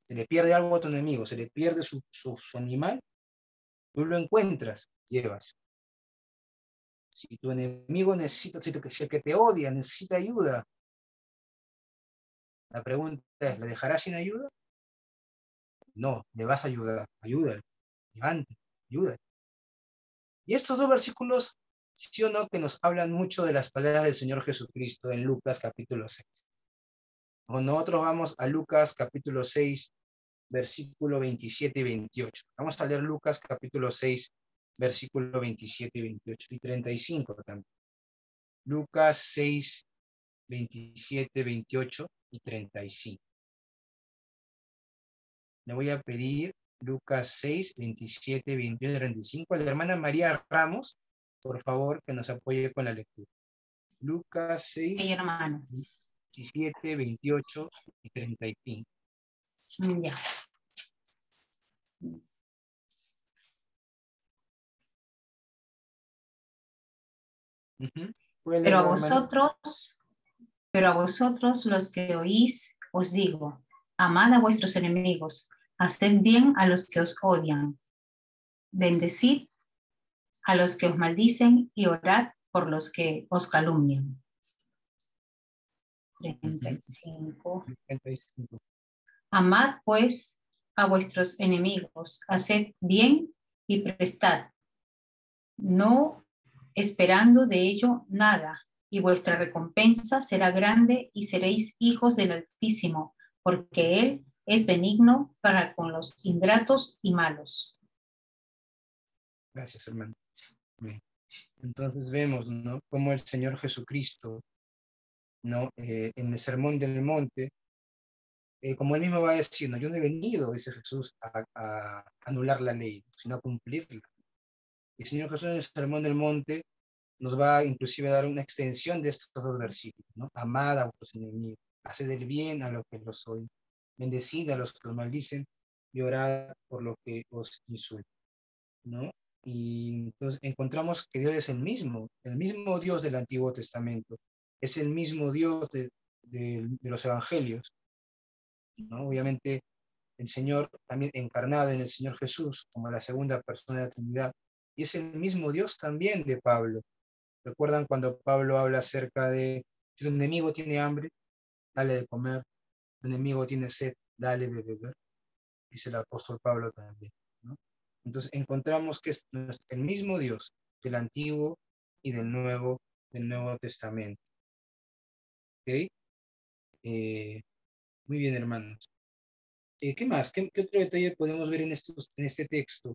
Se le pierde algo a tu enemigo, se le pierde su animal, tú lo encuentras, llevas. Si tu enemigo necesita, si el que te odia necesita ayuda, la pregunta es, ¿le dejarás sin ayuda? No, le vas a ayudar, ayúdale, levante, ayúdale. Y estos dos versículos, sí o no, que nos hablan mucho de las palabras del Señor Jesucristo en Lucas capítulo 6. Cuando nosotros vamos a Lucas capítulo 6, versículo 27 y 28. Vamos a leer Lucas capítulo 6, versículo 27 y 28 y 35 también. Lucas 6, 27, 28 y 35. Le voy a pedir Lucas 6, 27, 21 y 35 a la hermana María Ramos, por favor, que nos apoye con la lectura. Lucas 6, Sí, hermano. 27, 28 y 35. Ya. ¿Puede Pero leerlo, a hermano? vosotros los que oís, os digo, amad a vuestros enemigos, haced bien a los que os odian, bendecid a los que os maldicen y orad por los que os calumnian. 35. 35. Amad pues a vuestros enemigos, haced bien y prestad, no esperando de ello nada, y vuestra recompensa será grande y seréis hijos del Altísimo, porque Él es benigno para con los ingratos y malos. Gracias, hermano. Bien. Entonces vemos, ¿no?, cómo el Señor Jesucristo, ¿no?, en el Sermón del Monte, como él mismo va a decir, no, yo no he venido, dice Jesús, a anular la ley, sino a cumplirla. El Señor Jesús en el Sermón del Monte nos va inclusive a dar una extensión de estos dos versículos, ¿no? Amad a vuestros enemigos, haced el bien a los que los odian, bendecid a los que os maldicen y orad por los que os insultan, ¿no? Y entonces encontramos que Dios es el mismo Dios del Antiguo Testamento, es el mismo Dios de los Evangelios, ¿no? Obviamente el Señor también encarnado en el Señor Jesús como la segunda persona de la Trinidad, y es el mismo Dios también de Pablo. ¿Recuerdan cuando Pablo habla acerca de si tu enemigo tiene hambre, dale de comer, tu enemigo tiene sed, dale de beber? Dice el apóstol Pablo también, ¿no? Entonces encontramos que es el mismo Dios del Antiguo y del Nuevo Testamento. ¿Ok? Muy bien, hermanos. ¿Qué más? ¿Qué otro detalle podemos ver en este texto?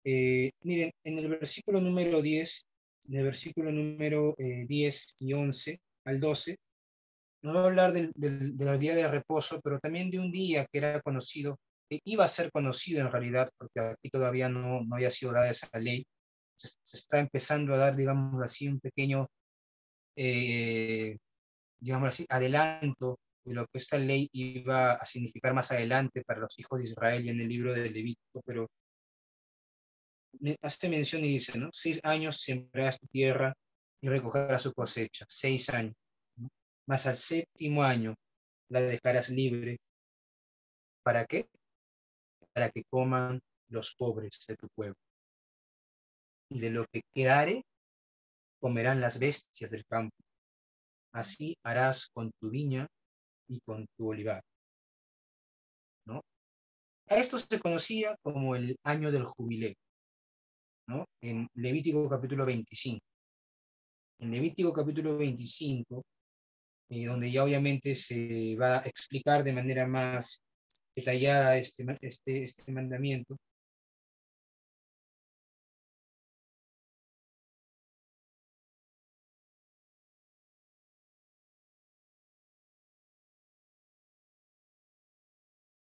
Miren, en el versículo número 10, en el versículo número 10 y 11 al 12, nos va a hablar del día de reposo, pero también de un día que era conocido, que iba a ser conocido en realidad, porque aquí todavía no había sido dada esa ley. Se está empezando a dar, digamos así, un pequeño, digamos así, adelanto de lo que esta ley iba a significar más adelante para los hijos de Israel y en el libro de Levítico, pero hace mención y dice, ¿no? 6 años sembrarás tu tierra y recogerás su cosecha, 6 años, ¿no? Mas al 7º año la dejarás libre. ¿Para qué? Para que coman los pobres de tu pueblo. Y de lo que quedare, comerán las bestias del campo. Así harás con tu viña y con tu olivar, ¿no? A esto se conocía como el año del jubileo, ¿no? En Levítico capítulo 25. En Levítico capítulo 25, donde ya obviamente se va a explicar de manera más detallada este mandamiento.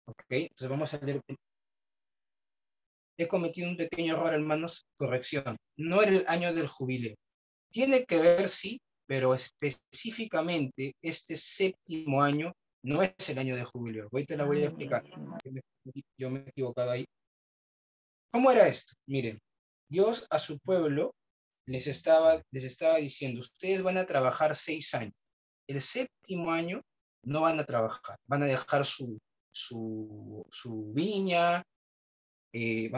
Ok, entonces vamos a leer. He cometido un pequeño error, hermanos, corrección. No era el año del jubileo. Tiene que ver, sí, pero específicamente este 7º año no es el año de jubileo. Hoy te la voy a explicar. Yo me he equivocado ahí. ¿Cómo era esto? Miren, Dios a su pueblo les estaba diciendo, ustedes van a trabajar 6 años. El 7º año no van a trabajar, van a dejar su su viña,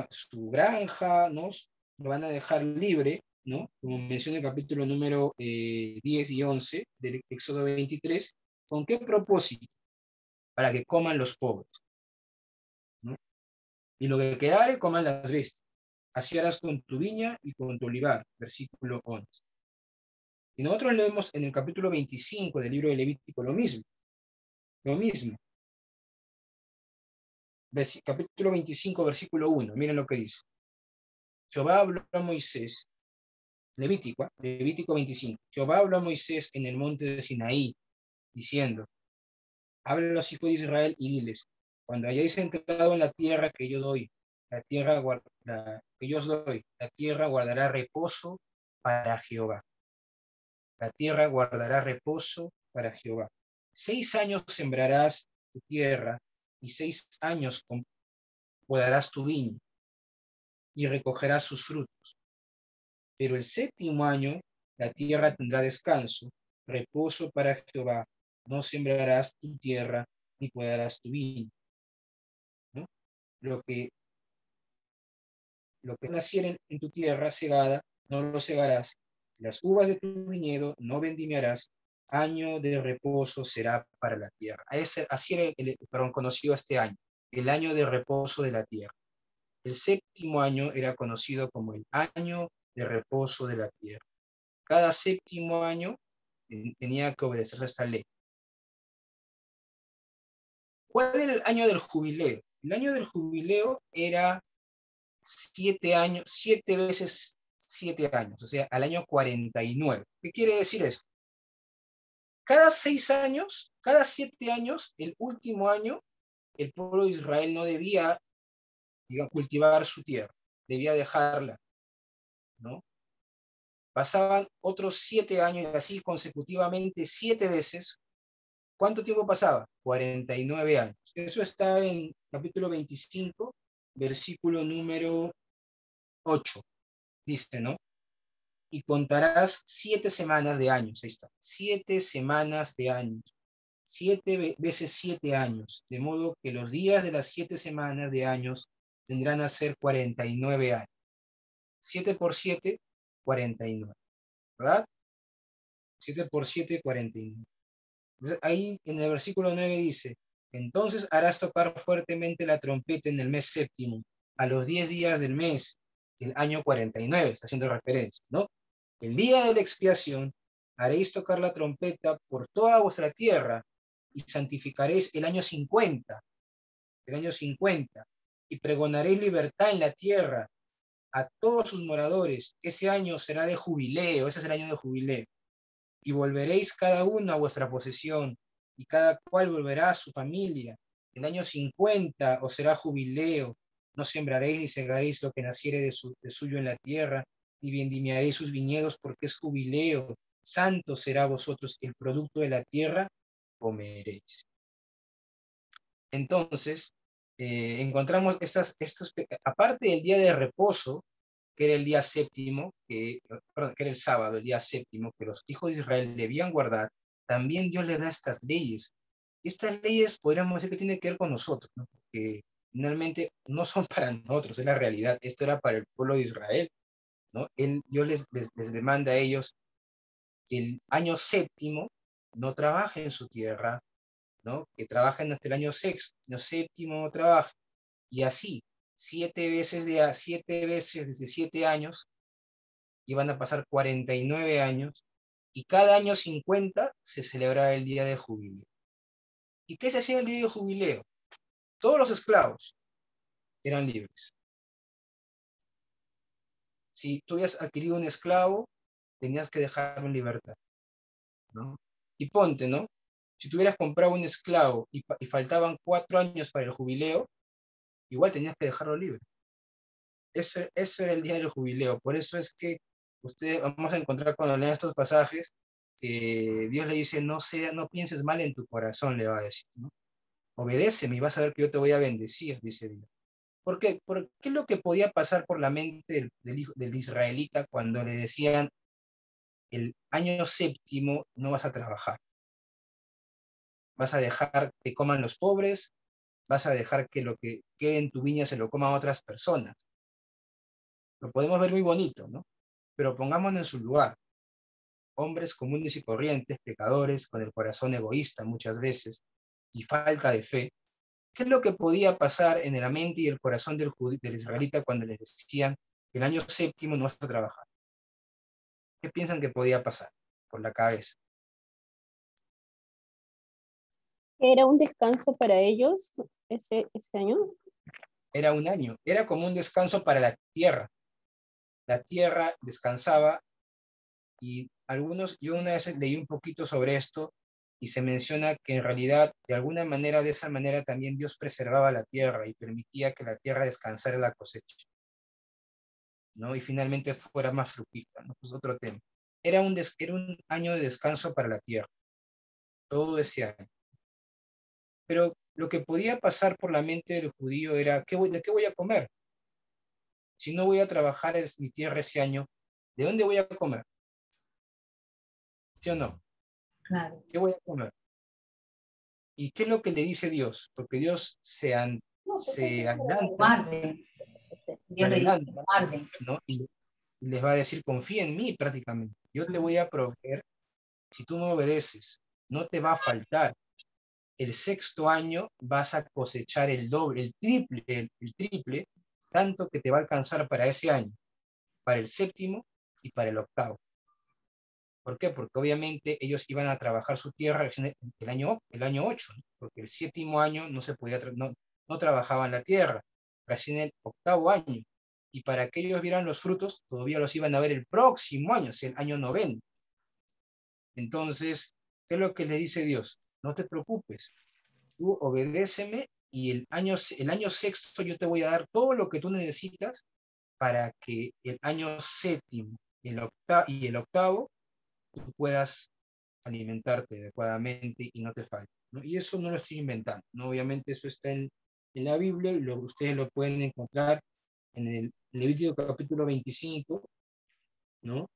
su granja, ¿no? Lo van a dejar libre, ¿no? Como menciona el capítulo número 10 y 11 del Éxodo 23. ¿Con qué propósito? Para que coman los pobres, ¿no? Y lo que quedare, coman las bestias. Así harás con tu viña y con tu olivar, versículo 11. Y nosotros leemos en el capítulo 25 del libro de Levítico lo mismo. Lo mismo. Capítulo 25, versículo 1. Miren lo que dice. Jehová habló a Moisés, Levítico 25. Jehová habló a Moisés en el monte de Sinaí, diciendo, habla a los hijos de Israel y diles, cuando hayáis entrado en la tierra que yo doy, que yo os doy, la tierra guardará reposo para Jehová. La tierra guardará reposo para Jehová. 6 años sembrarás tu tierra y 6 años podarás tu viña y recogerás sus frutos. Pero el 7º año la tierra tendrá descanso, reposo para Jehová. No sembrarás tu tierra ni podarás tu viña, ¿no? Lo que naciere en tu tierra segada, no lo segarás. Las uvas de tu viñedo no vendimiarás. Año de reposo será para la tierra. Así era conocido este año, el año de reposo de la tierra. El 7º año era conocido como el año de reposo de la tierra. Cada 7º año tenía que obedecerse a esta ley. ¿Cuál era el año del jubileo? El año del jubileo era 7 años, 7 veces 7 años, o sea, al año 49. ¿Qué quiere decir esto? Cada 6 años, cada 7 años, el último año, el pueblo de Israel no debía, digamos, cultivar su tierra, debía dejarla, ¿no? Pasaban otros 7 años y así consecutivamente 7 veces. ¿Cuánto tiempo pasaba? 49 años. Eso está en capítulo 25, versículo número 8. Dice, ¿no? Y contarás 7 semanas de años. Ahí está. 7 semanas de años. 7 veces 7 años. De modo que los días de las 7 semanas de años tendrán a ser 49 años. 7 por 7, 49. ¿Verdad? 7 por 7, 49. Entonces, ahí en el versículo 9 dice, entonces harás tocar fuertemente la trompeta en el mes 7º, a los 10 días del mes, del año 49, está haciendo referencia, ¿no? El día de la expiación haréis tocar la trompeta por toda vuestra tierra y santificaréis el año 50, y pregonaréis libertad en la tierra a todos sus moradores. Ese año será de jubileo, ese es el año de jubileo. Y volveréis cada uno a vuestra posesión, y cada cual volverá a su familia. El año 50 os será jubileo, no sembraréis ni segaréis lo que naciere de suyo en la tierra, ni vendimiaréis sus viñedos, porque es jubileo. Santo será a vosotros el producto de la tierra, comeréis. Entonces, encontramos aparte del día de reposo, que era el día 7º, que era el sábado, el día 7º, que los hijos de Israel debían guardar, también Dios les da estas leyes. Estas leyes podríamos decir que tienen que ver con nosotros, ¿no? Porque finalmente no son para nosotros, es la realidad. Esto era para el pueblo de Israel, ¿no? Dios les demanda a ellos que el año 7º no trabajen en su tierra, ¿no? Que trabajen hasta el año 6º, el 7º no trabajen. Y así, 7 veces desde 7 años, iban a pasar 49 años, y cada año 50 se celebraba el día de jubileo. ¿Y qué se hacía el día de jubileo? Todos los esclavos eran libres. Si tú habías adquirido un esclavo, tenías que dejarlo en libertad, ¿no? Y ponte, ¿no? Si tú hubieras comprado un esclavo y faltaban 4 años para el jubileo, igual tenías que dejarlo libre. Eso era el día del jubileo. Por eso es que vamos a encontrar cuando lean estos pasajes, que Dios le dice, no pienses mal en tu corazón, le va a decir, ¿no? Obedéceme y vas a ver que yo te voy a bendecir, dice Dios. ¿Por qué? Porque ¿qué es lo que podía pasar por la mente del israelita cuando le decían, el año 7º no vas a trabajar? Vas a dejar que coman los pobres, vas a dejar que lo que quede en tu viña se lo coman otras personas. Lo podemos ver muy bonito, ¿no? Pero pongámonos en su lugar. Hombres comunes y corrientes, pecadores, con el corazón egoísta muchas veces, y falta de fe. ¿Qué es lo que podía pasar en la mente y el corazón del israelita cuando les decían que el año séptimo no vas a trabajar? ¿Qué piensan que podía pasar por la cabeza? ¿Era un descanso para ellos ese año? Era un año, era como un descanso para la tierra. La tierra descansaba y yo una vez leí un poquito sobre esto y se menciona que en realidad de alguna manera, de esa manera también Dios preservaba la tierra y permitía que la tierra descansara la cosecha, ¿no? Y finalmente fuera más fructífera, ¿no? Pues otro tema. Era un año de descanso para la tierra, todo ese año. Pero lo que podía pasar por la mente del judío era, ¿de qué voy a comer? Si no voy a trabajar en mi tierra ese año, ¿de dónde voy a comer? ¿Sí o no? Claro. ¿Qué voy a comer? ¿Y qué es lo que le dice Dios? Porque Dios se adelanta, Guarden. Dios le dice, guarden. ¿no? Y les va a decir, confía en mí prácticamente. Yo te voy a proveer. Si tú me obedeces, no te va a faltar. El sexto año vas a cosechar el doble, el triple, tanto que te va a alcanzar para ese año, para el séptimo y para el octavo. ¿Por qué? Porque obviamente ellos iban a trabajar su tierra el año 8, ¿no? Porque el séptimo año no se podía, no trabajaban la tierra, recién el octavo año. Y para que ellos vieran los frutos, todavía los iban a ver el próximo año, o sea, el año 90. Entonces, ¿qué es lo que le dice Dios? No te preocupes, tú obedéceme y el año sexto yo te voy a dar todo lo que tú necesitas para que el año séptimo y el octavo tú puedas alimentarte adecuadamente y no te falte, ¿no? Y eso no lo estoy inventando, ¿no? Obviamente eso está en la Biblia y ustedes lo pueden encontrar en el Levítico capítulo 25, ¿no?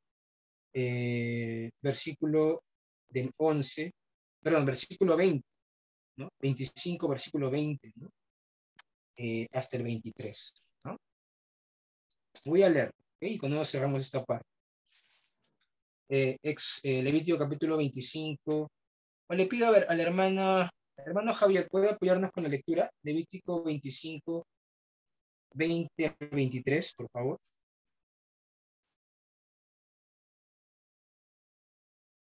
Versículo del 11, perdón, versículo 20, ¿no? 25, versículo 20, ¿no? Hasta el 23, ¿no? Voy a leer, ¿ok? Y con eso cerramos esta parte. Levítico capítulo 25. Le pido a ver a la hermano Javier, ¿puede apoyarnos con la lectura? Levítico 25, 20 al 23, por favor.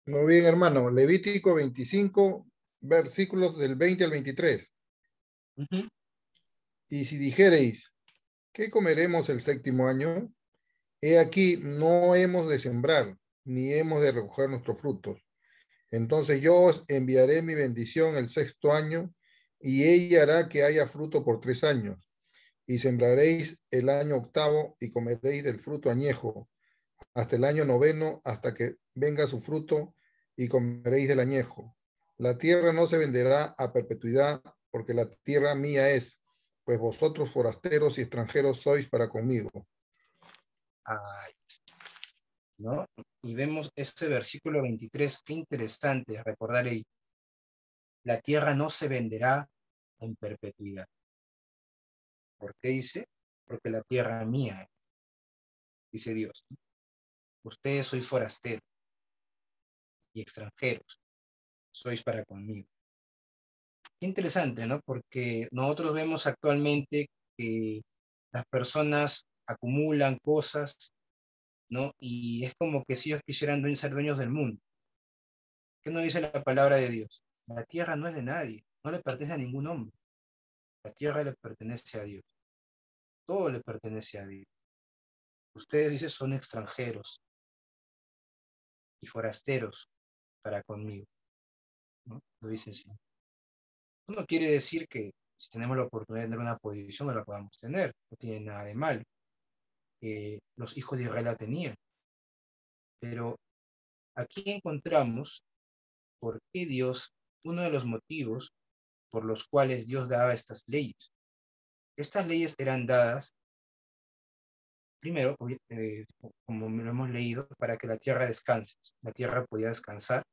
Muy bien, hermano. Levítico 25, versículos del 20 al 23. Uh-huh. Y si dijereis, ¿qué comeremos el séptimo año? He aquí, no hemos de sembrar, ni hemos de recoger nuestros frutos. Entonces yo os enviaré mi bendición el sexto año, y ella hará que haya fruto por 3 años. Y sembraréis el año octavo, y comeréis del fruto añejo, hasta el año noveno, hasta que venga su fruto, y comeréis del añejo. La tierra no se venderá a perpetuidad, porque la tierra mía es, pues vosotros forasteros y extranjeros sois para conmigo. Ay, ¿no? Y vemos este versículo 23, qué interesante recordar ahí. La tierra no se venderá en perpetuidad. ¿Por qué dice? Porque la tierra mía es, dice Dios. Ustedes sois forasteros y extranjeros, sois para conmigo. Qué interesante, ¿no? Porque nosotros vemos actualmente que las personas acumulan cosas, ¿no? Y es como que si ellos quisieran ser dueños del mundo. ¿Qué nos dice la palabra de Dios? La tierra no es de nadie, no le pertenece a ningún hombre. La tierra le pertenece a Dios. Todo le pertenece a Dios. Ustedes, dice, son extranjeros y forasteros para conmigo, ¿no? Lo dicen así. Eso no quiere decir que si tenemos la oportunidad de tener una posición no la podamos tener. No tiene nada de mal. Los hijos de Israel la tenían. Pero aquí encontramos por qué Dios, uno de los motivos por los cuales Dios daba estas leyes. Estas leyes eran dadas, primero, como lo hemos leído, para que la tierra descanse. La tierra podía descansar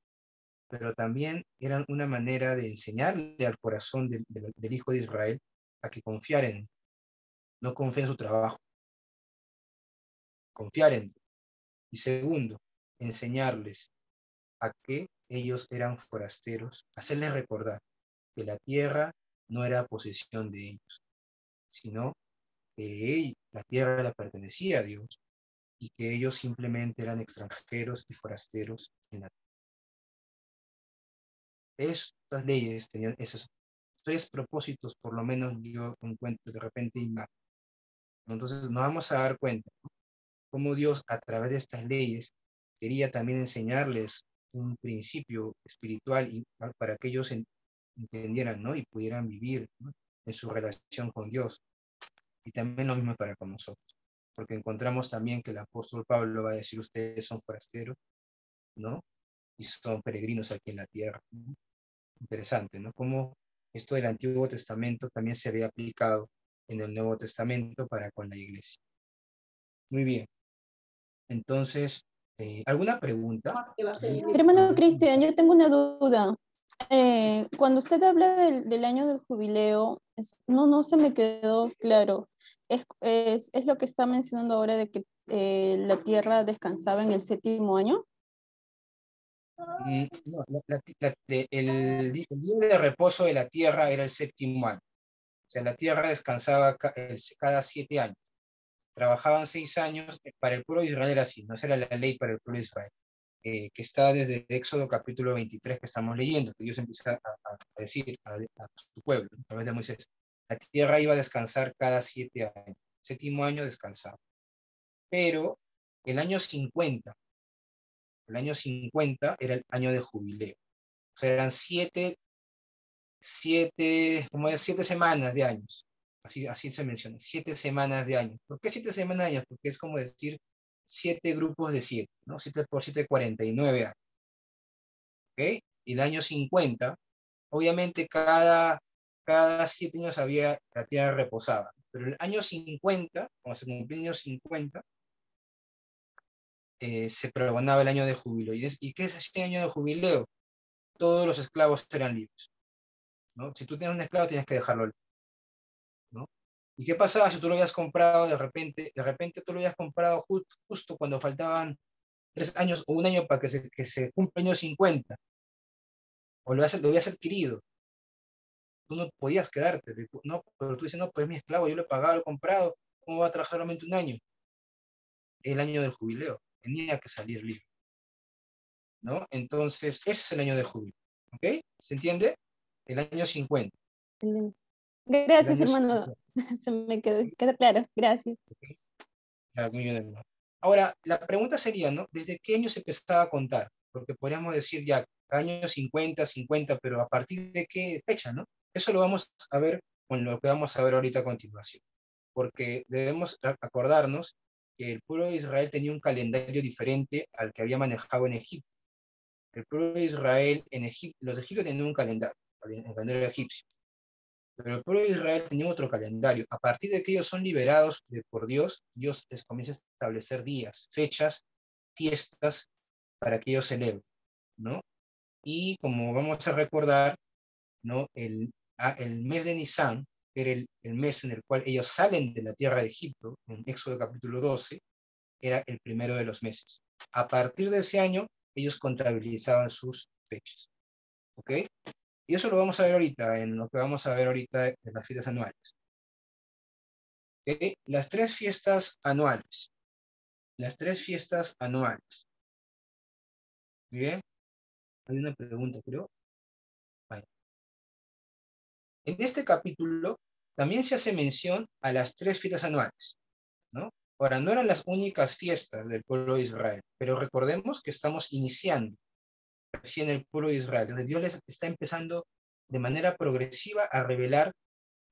pero también eran una manera de enseñarle al corazón del hijo de Israel a que confiar en, no confíe en su trabajo, confiar en Dios. Y segundo, enseñarles a que ellos eran forasteros, hacerles recordar que la tierra no era posesión de ellos, sino que la tierra le pertenecía a Dios y que ellos simplemente eran extranjeros y forasteros en la tierra. Estas leyes tenían esos tres propósitos, por lo menos yo encuentro de repente imagen. Entonces nos vamos a dar cuenta, ¿no?, cómo Dios a través de estas leyes quería también enseñarles un principio espiritual y para que ellos entendieran, ¿no?, y pudieran vivir, ¿no?, en su relación con Dios. Y también lo mismo para con nosotros, porque encontramos también que el apóstol Pablo va a decir, ustedes son forasteros, ¿no?, y son peregrinos aquí en la tierra, ¿no? Interesante, ¿no?, cómo esto del Antiguo Testamento también se había aplicado en el Nuevo Testamento para con la iglesia. Muy bien. Entonces, ¿alguna pregunta? Hermano Cristian, yo tengo una duda. Cuando usted habla del año del jubileo, no se me quedó claro. ¿Es lo que está mencionando ahora de que la tierra descansaba en el 7º año? No, el día de reposo de la tierra era el 7º año. O sea, la tierra descansaba cada 7 años. Trabajaban 6 años. Para el pueblo de Israel era así, no era la ley para el pueblo de Israel, que está desde el Éxodo capítulo 23 que estamos leyendo, que Dios empieza a decir a su pueblo, a través de Moisés. La tierra iba a descansar cada 7 años. 7º año descansaba. Pero el año 50 era el año de jubileo. O sea, eran 7 semanas de años. Así se menciona, 7 semanas de años. ¿Por qué 7 semanas de años? Porque es como decir 7 grupos de 7, ¿no? 7 por 7, 49 años. ¿Ok? Y el año 50, obviamente cada 7 años la tierra reposaba. Pero el año 50, cuando se cumplió el año 50, se pregonaba el año de jubileo. ¿Y qué es ese año de jubileo? Todos los esclavos eran libres, ¿no? Si tú tienes un esclavo, tienes que dejarlo libre, ¿no? ¿Y qué pasaba si tú lo habías comprado de repente tú lo habías comprado justo cuando faltaban 3 años o un año para que se cumpla el año 50, o lo habías adquirido? Tú no podías quedarte, ¿no? Pero tú dices, no, pues mi esclavo, yo lo he pagado, lo he comprado, ¿cómo va a trabajar solamente un año? El año del jubileo, tenía que salir libre, ¿no? Entonces, ese es el año de jubileo, ¿ok? ¿Se entiende? El año 50. El Gracias, año hermano. 50. Se me quedó claro. Gracias. ¿Ok? Ya, muy bien, hermano. Ahora, la pregunta sería, ¿no? ¿Desde qué año se empezaba a contar? Porque podríamos decir ya año 50, pero ¿a partir de qué fecha, no? Eso lo vamos a ver con lo que vamos a ver ahorita a continuación. Porque debemos acordarnos que el pueblo de Israel tenía un calendario diferente al que había manejado en Egipto. El pueblo de Israel en Egipto, los egipcios tenían un calendario, el calendario egipcio. Pero el pueblo de Israel tenía otro calendario. A partir de que ellos son liberados por Dios, Dios les comienza a establecer días, fechas, fiestas para que ellos celebren, ¿no? Y como vamos a recordar, ¿no?, el mes de Nisan, que era el mes en el cual ellos salen de la tierra de Egipto, en Éxodo capítulo 12, era el primero de los meses. A partir de ese año, ellos contabilizaban sus fechas, ¿ok? Y eso lo vamos a ver ahorita, en lo que vamos a ver ahorita en las fiestas anuales. ¿Ok? Las tres fiestas anuales. Las tres fiestas anuales. ¿Muy bien? Hay una pregunta, creo. Vale. En este capítulo también se hace mención a las tres fiestas anuales, ¿no? Ahora, no eran las únicas fiestas del pueblo de Israel, pero recordemos que estamos iniciando recién el pueblo de Israel, donde Dios les está empezando de manera progresiva a revelar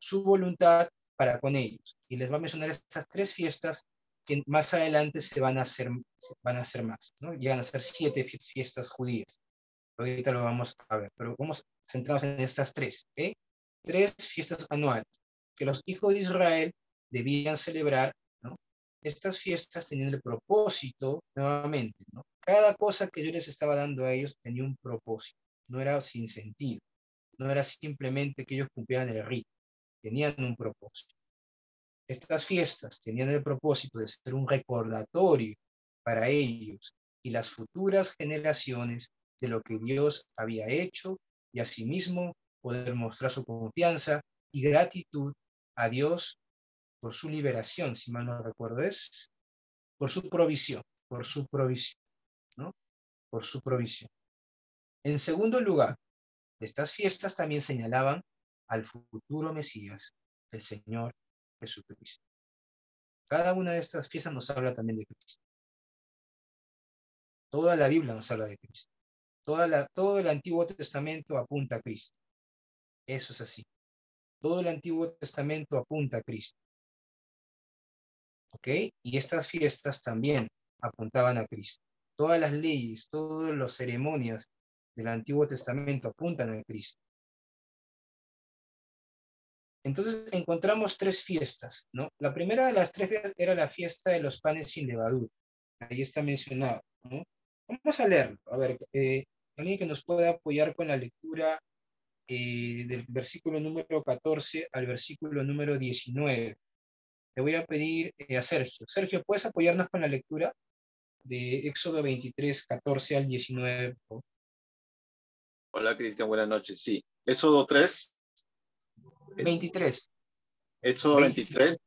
su voluntad para con ellos. Y les va a mencionar estas tres fiestas que más adelante van a hacer más, ¿no? Llegan a ser 7 fiestas judías. Ahorita lo vamos a ver, pero vamos centrados en estas tres, ¿eh? 3 fiestas anuales que los hijos de Israel debían celebrar, ¿no? Estas fiestas tenían el propósito, nuevamente, ¿no? Cada cosa que yo les estaba dando a ellos tenía un propósito. no era sin sentido, no era simplemente que ellos cumplieran el rito, tenían un propósito. Estas fiestas tenían el propósito de ser un recordatorio para ellos y las futuras generaciones de lo que Dios había hecho y asimismo poder mostrar su confianza y gratitud a Dios por su liberación, si mal no recuerdo, es por su provisión, ¿no? Por su provisión. En segundo lugar, estas fiestas también señalaban al futuro Mesías, el Señor Jesucristo. Cada una de estas fiestas nos habla también de Cristo. Toda la Biblia nos habla de Cristo. Todo el Antiguo Testamento apunta a Cristo. Eso es así. Todo el Antiguo Testamento apunta a Cristo. ¿Ok? Y estas fiestas también apuntaban a Cristo. Todas las leyes, todas las ceremonias del Antiguo Testamento apuntan a Cristo. Entonces encontramos tres fiestas, ¿no? La primera de las tres fiestas era la fiesta de los panes sin levadura. Ahí está mencionado, ¿no? Vamos a leerlo. A ver, alguien que nos pueda apoyar con la lectura del versículo número 14 al versículo número 19. Le voy a pedir a Sergio. Sergio, ¿puedes apoyarnos con la lectura de Éxodo 23, 14 al 19? Hola, Cristian, buenas noches. Sí, Éxodo 3. 23. Éxodo 23.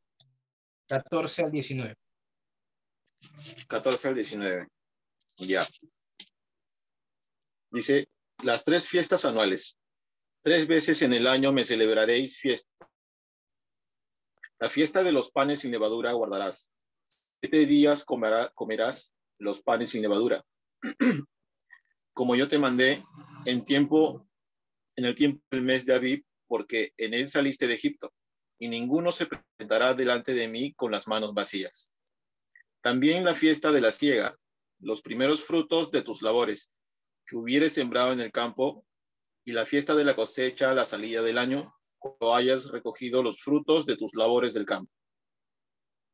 14 al 19. 14 al 19. Ya. Dice, las tres fiestas anuales. 3 veces en el año me celebraréis fiesta. La fiesta de los panes sin levadura guardarás. 7 días comerás los panes sin levadura. Como yo te mandé en el tiempo del mes de Abib, porque en él saliste de Egipto, y ninguno se presentará delante de mí con las manos vacías. También la fiesta de la siega, los primeros frutos de tus labores, que hubieres sembrado en el campo, y la fiesta de la cosecha a la salida del año, cuando hayas recogido los frutos de tus labores del campo.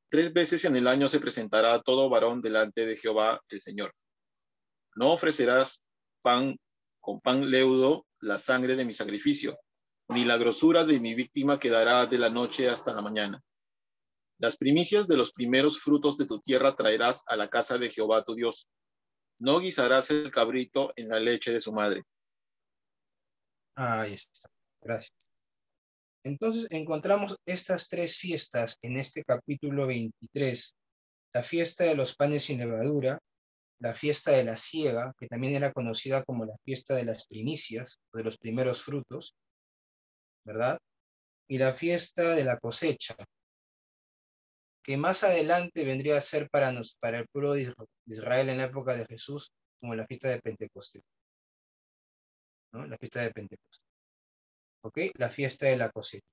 3 veces en el año se presentará todo varón delante de Jehová el Señor. No ofrecerás pan con pan leudo la sangre de mi sacrificio, ni la grosura de mi víctima quedará de la noche hasta la mañana. Las primicias de los primeros frutos de tu tierra traerás a la casa de Jehová tu Dios. No guisarás el cabrito en la leche de su madre. Ahí está. Gracias. Entonces encontramos estas tres fiestas en este capítulo 23. La fiesta de los panes sin levadura, la fiesta de la siega, que también era conocida como la fiesta de las primicias, o de los primeros frutos, ¿verdad? Y la fiesta de la cosecha, que más adelante vendría a ser para el pueblo de Israel en la época de Jesús, como la fiesta de Pentecostés, ¿no? La fiesta de Pentecostés. ¿Ok? La fiesta de la cosecha.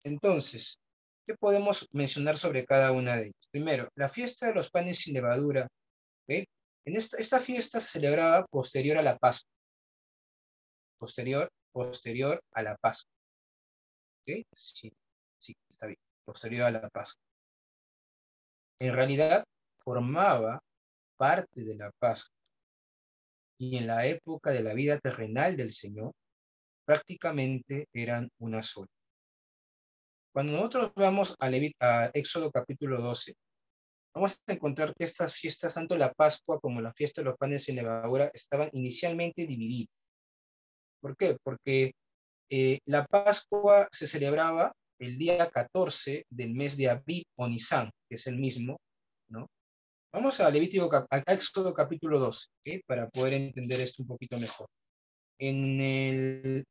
Entonces, ¿qué podemos mencionar sobre cada una de ellas? Primero, la fiesta de los panes sin levadura. ¿Ok? En esta fiesta se celebraba posterior a la Pascua. Posterior a la Pascua. ¿Ok? Sí, está bien. Posterior a la Pascua. En realidad, formaba parte de la Pascua. Y en la época de la vida terrenal del Señor, prácticamente eran una sola. Cuando nosotros vamos a Éxodo capítulo 12, vamos a encontrar que estas fiestas, tanto la Pascua como la fiesta de los panes sin levadura, estaban inicialmente divididas. ¿Por qué? Porque la Pascua se celebraba el día 14 del mes de Abib o Nisan, que es el mismo, ¿no? Vamos a Éxodo capítulo 12, ¿okay? Para poder entender esto un poquito mejor. En el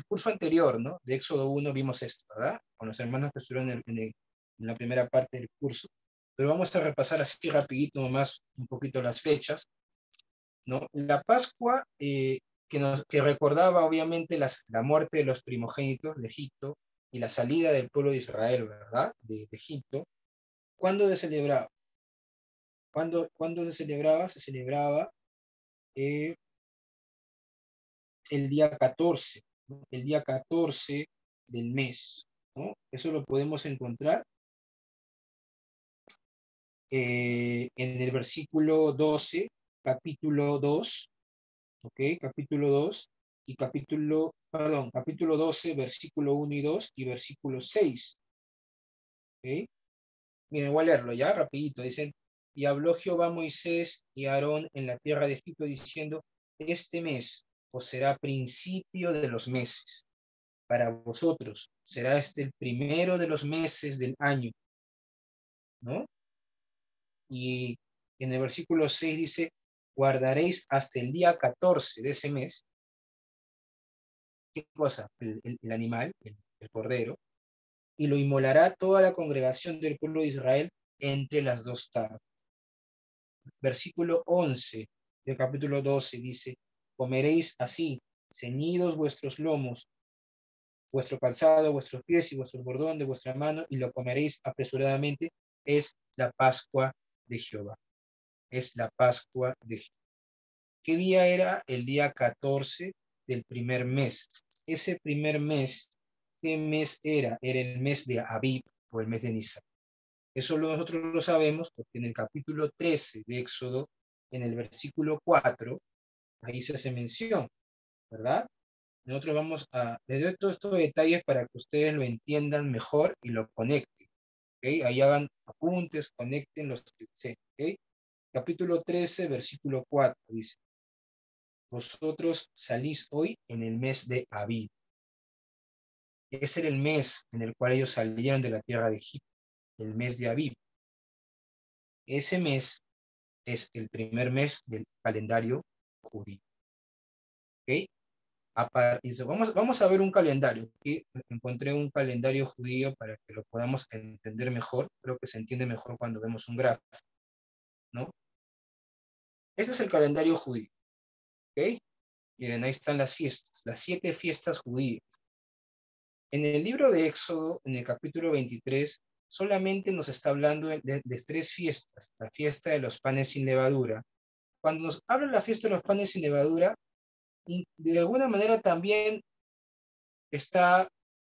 curso anterior, ¿no? De Éxodo 1 vimos esto, ¿verdad? Con los hermanos que estuvieron en la primera parte del curso. Pero vamos a repasar así rapidito nomás un poquito las fechas, ¿no? La Pascua que recordaba obviamente la muerte de los primogénitos de Egipto y la salida del pueblo de Israel, ¿verdad? De Egipto. ¿Cuándo se celebraba? ¿Cuándo se celebraba? Se celebraba el día 14, ¿no? El día 14 del mes, ¿no? Eso lo podemos encontrar en el versículo 12, capítulo 2, ¿ok? Capítulo 2 y capítulo 12, versículo 1 y 2 y versículo 6. ¿Ok? Miren, voy a leerlo ya, rapidito. Dicen, y habló Jehová a Moisés y a Aarón en la tierra de Egipto diciendo, este mes os será principio de los meses. Para vosotros será este el primero de los meses del año, ¿no? Y en el versículo 6 dice, guardaréis hasta el día 14 de ese mes. ¿Qué cosa? El animal, el cordero, y lo inmolará toda la congregación del pueblo de Israel entre las 2 tardes. Versículo 11 del capítulo 12 dice, comeréis así, ceñidos vuestros lomos, vuestro calzado, vuestros pies y vuestro bordón de vuestra mano, y lo comeréis apresuradamente, es la Pascua de Jehová. Es la Pascua de Jehová. ¿Qué día era? El día 14 del primer mes. Ese primer mes, ¿qué mes era? Era el mes de Abib o el mes de Nisan. Eso nosotros lo sabemos porque en el capítulo 13 de Éxodo, en el versículo 4, ahí se hace mención, ¿verdad? Nosotros vamos a, les doy todos estos detalles para que ustedes lo entiendan mejor y lo conecten, ¿ok? Ahí hagan apuntes, conecten los que sé, ¿ok? Capítulo 13, versículo 4, dice, vosotros salís hoy en el mes de Abib. Ese era el mes en el cual ellos salieron de la tierra de Egipto, el mes de Abib. Ese mes es el primer mes del calendario judío, ¿ok? Vamos a ver un calendario. Aquí encontré un calendario judío para que lo podamos entender mejor. Creo que se entiende mejor cuando vemos un gráfico, ¿no? Este es el calendario judío, ¿ok? Miren, ahí están las fiestas, las 7 fiestas judías. En el libro de Éxodo, en el capítulo 23, solamente nos está hablando de 3 fiestas. La fiesta de los panes sin levadura. Cuando nos habla de la fiesta de los panes sin levadura, y de alguna manera también está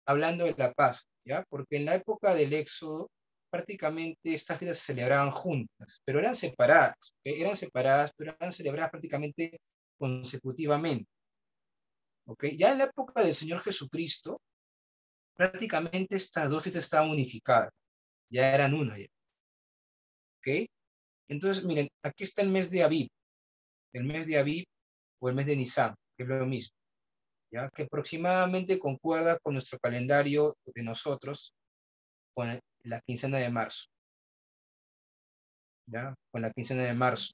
hablando de la Pascua, ¿ya? Porque en la época del Éxodo, prácticamente estas fiestas se celebraban juntas, pero eran separadas, ¿ok? Eran separadas, pero eran celebradas prácticamente consecutivamente, ¿ok? Ya en la época del Señor Jesucristo, prácticamente estas 2 fiestas estaban unificadas, ya eran una, ya, ¿ok? Entonces, miren, aquí está el mes de Abib o el mes de Nisan, que es lo mismo, ¿ya? Que aproximadamente concuerda con nuestro calendario de nosotros, con la quincena de marzo, ¿ya? Con la quincena de marzo.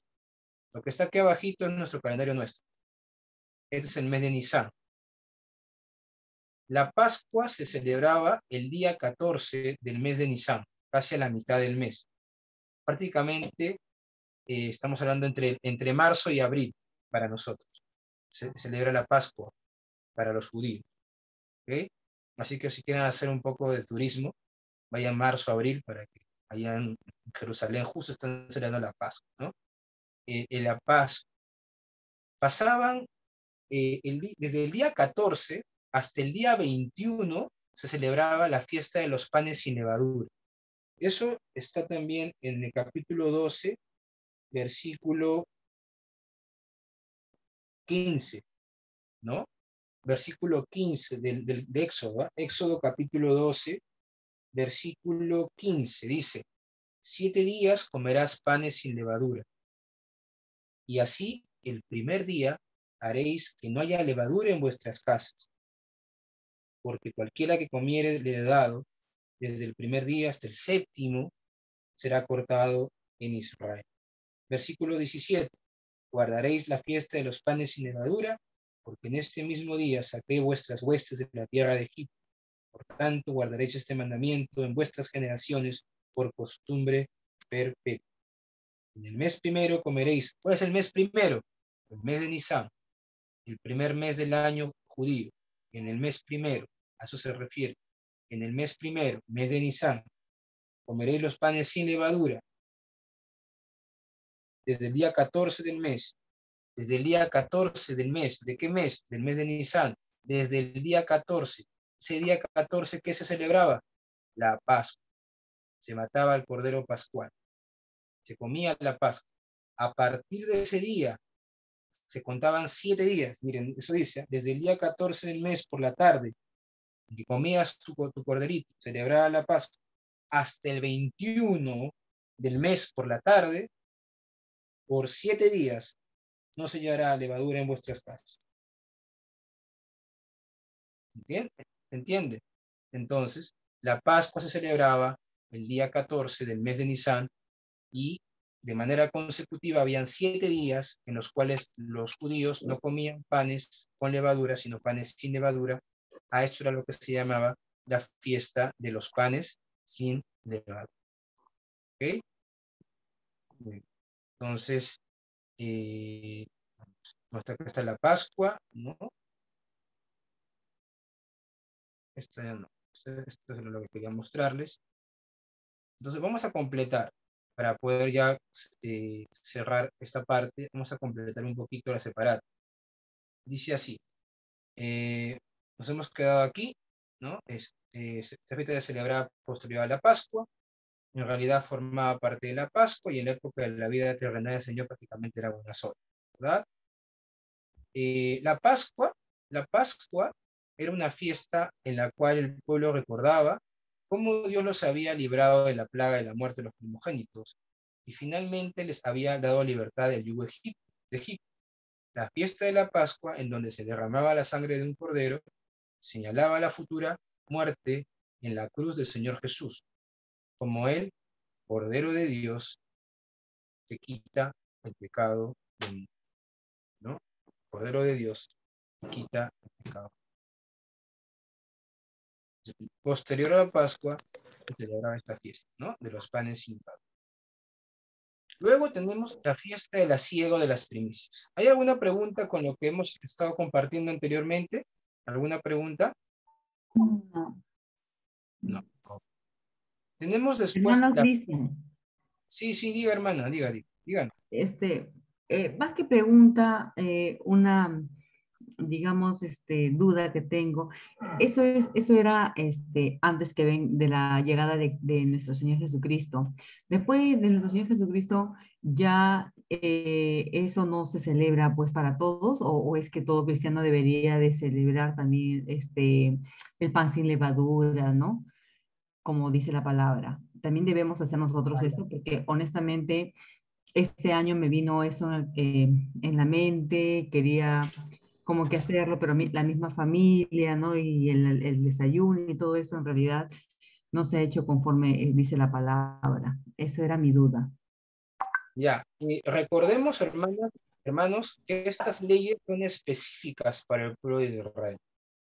Lo que está aquí abajito es nuestro calendario nuestro. Este es el mes de Nisan. La Pascua se celebraba el día 14 del mes de Nisan, casi a la mitad del mes. Prácticamente estamos hablando entre marzo y abril para nosotros. Se celebra la Pascua para los judíos, ¿ok? Así que si quieren hacer un poco de turismo, vayan marzo, abril, para que allá en Jerusalén justo están celebrando la Pascua, ¿no? En la Pascua pasaban, desde el día 14 hasta el día 21 se celebraba la fiesta de los panes sin levadura. Eso está también en el capítulo 12, versículo 15, ¿no? Versículo 15 de Éxodo, ¿eh? Éxodo capítulo 12, versículo 15, dice, 7 días comerás panes sin levadura, y así el primer día haréis que no haya levadura en vuestras casas, porque cualquiera que comiere le he dado, desde el primer día hasta el 7º, será cortado en Israel. Versículo 17, guardaréis la fiesta de los panes sin levadura, porque en este mismo día saqué vuestras huestes de la tierra de Egipto. Por tanto, guardaréis este mandamiento en vuestras generaciones por costumbre perpetua. En el mes primero comeréis. ¿Cuál es el mes primero? El mes de Nisan, el primer mes del año judío. En el mes primero, a eso se refiere. En el mes primero, mes de Nisan, comeréis los panes sin levadura. Desde el día 14 del mes. Desde el día 14 del mes. ¿De qué mes? Del mes de Nisan. Desde el día 14. Ese día 14, ¿qué se celebraba? La Pascua. Se mataba el cordero pascual. Se comía la Pascua. A partir de ese día, se contaban 7 días. Miren, eso dice, desde el día 14 del mes por la tarde, en que comías tu corderito, celebraba la Pascua, hasta el 21 del mes por la tarde, por 7 días, no se hallará levadura en vuestras casas. ¿Entiende? ¿Entiende? Entonces, la Pascua se celebraba el día 14 del mes de Nisan y de manera consecutiva habían 7 días en los cuales los judíos no comían panes con levadura, sino panes sin levadura. A esto era lo que se llamaba la fiesta de los panes sin levadura. ¿Ok? Entonces, acá está la Pascua, ¿no? Esta ya no. Esto es lo que quería mostrarles. Entonces vamos a completar, para poder ya cerrar esta parte, vamos a completar un poquito la separata. Dice así, nos hemos quedado aquí, ¿no? Esta fiesta se celebraba posterior a la Pascua, en realidad formaba parte de la Pascua y en la época de la vida terrenal del Señor prácticamente era una sola, ¿verdad? La Pascua era una fiesta en la cual el pueblo recordaba cómo Dios los había librado de la plaga de la muerte de los primogénitos y finalmente les había dado libertad del yugo de Egipto. La fiesta de la Pascua, en donde se derramaba la sangre de un cordero, señalaba la futura muerte en la cruz del Señor Jesús, como el Cordero de Dios que quita el pecado del mundo, ¿no? Cordero de Dios que quita el pecado. Posterior a la Pascua se celebraba esta fiesta, ¿no? De los panes sin levadura. Luego tenemos la fiesta del asiego de las primicias. ¿Hay alguna pregunta con lo que hemos estado compartiendo anteriormente? ¿Alguna pregunta? No. No. Tenemos después... Hermano Cristian, Sí, diga, hermana, diga. más que pregunta, una, digamos, duda que tengo, eso era antes que ven de la llegada de nuestro Señor Jesucristo. Después de nuestro Señor Jesucristo, ya eso no se celebra pues para todos, o es que todo cristiano debería de celebrar también el pan sin levadura, ¿no? Como dice la palabra. También debemos hacer nosotros eso, porque honestamente este año me vino eso en la mente, quería como que hacerlo, pero la misma familia, ¿no? Y el desayuno y todo eso en realidad no se ha hecho conforme dice la palabra. Esa era mi duda. Ya, y recordemos, hermanos, que estas leyes son específicas para el pueblo de Israel.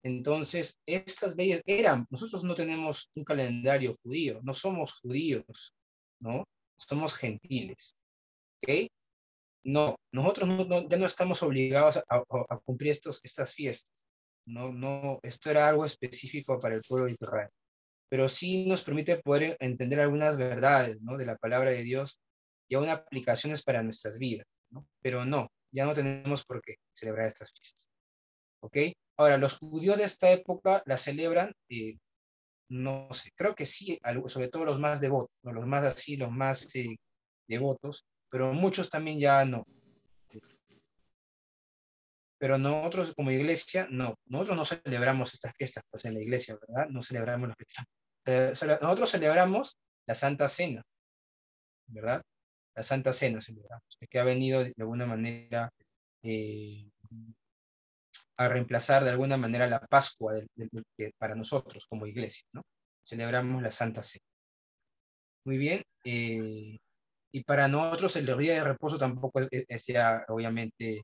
Entonces, estas leyes nosotros no tenemos un calendario judío, no somos judíos, ¿no? Somos gentiles, ¿ok? No, nosotros ya no estamos obligados a cumplir estas fiestas. No, esto era algo específico para el pueblo de Israel. Pero sí nos permite poder entender algunas verdades, ¿no? De la palabra de Dios y aún aplicaciones para nuestras vidas, ¿no? Pero no, ya no tenemos por qué celebrar estas fiestas, ¿ok? Ahora, los judíos de esta época la celebran, no sé, creo que sí, sobre todo los más devotos, ¿no? Los más así, los más devotos, pero muchos también ya no. Pero nosotros como iglesia, no, nosotros no celebramos estas fiestas pues, en la iglesia, ¿verdad? No celebramos las fiestas. Nosotros celebramos la Santa Cena, ¿verdad? La Santa Cena celebramos, que ha venido de alguna manera a reemplazar de alguna manera la Pascua para nosotros como iglesia, ¿no? Celebramos la Santa Cena. Muy bien. Y para nosotros el día de reposo tampoco es ya obviamente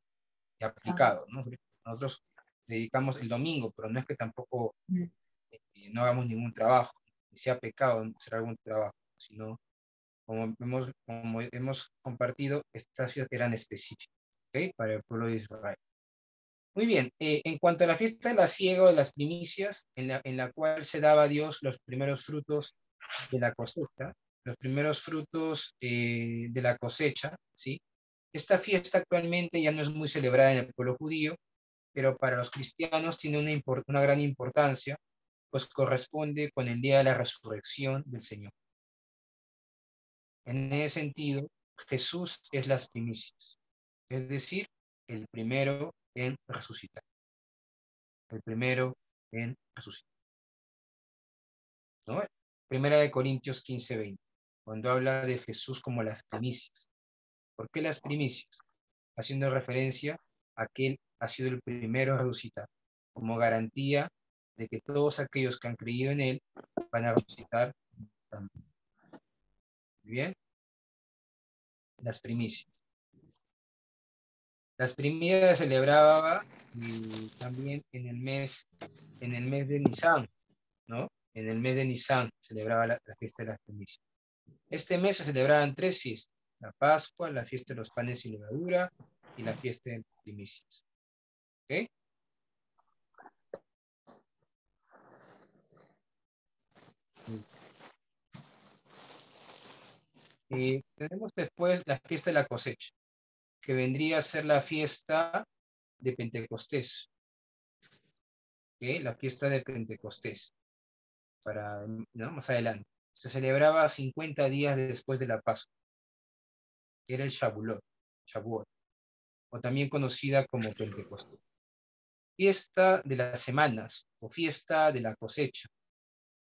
aplicado, ¿no? Nosotros dedicamos el domingo, pero no es que tampoco no hagamos ningún trabajo, que sea pecado hacer algún trabajo, sino como hemos compartido, estas fiestas eran específicas, ¿okay? Para el pueblo de Israel. Muy bien, en cuanto a la fiesta de la siega o de las primicias, en la cual se daba a Dios los primeros frutos de la cosecha, los primeros frutos de la cosecha, ¿sí? Esta fiesta actualmente ya no es muy celebrada en el pueblo judío, pero para los cristianos tiene una gran importancia, pues corresponde con el día de la resurrección del Señor. En ese sentido, Jesús es las primicias. Es decir, el primero en resucitar. El primero en resucitar. ¿No? Primera de Corintios 15:20, cuando habla de Jesús como las primicias. ¿Por qué las primicias? Haciendo referencia a que Él ha sido el primero a resucitar, como garantía de que todos aquellos que han creído en Él van a resucitar también. Bien, las primicias. Las primicias se celebraba también en el mes de Nisan, ¿no? En el mes de Nisan se celebraba la fiesta de las primicias. Este mes se celebraban 3 fiestas: la Pascua, la fiesta de los panes sin levadura y la fiesta de las primicias. ¿Ok? Tenemos después la fiesta de la cosecha, que vendría a ser la fiesta de Pentecostés. ¿Ok? La fiesta de Pentecostés, ¿no? Más adelante. Se celebraba 50 días después de la Pascua. Era el Shavuot, o también conocida como Pentecostés. Fiesta de las semanas o fiesta de la cosecha.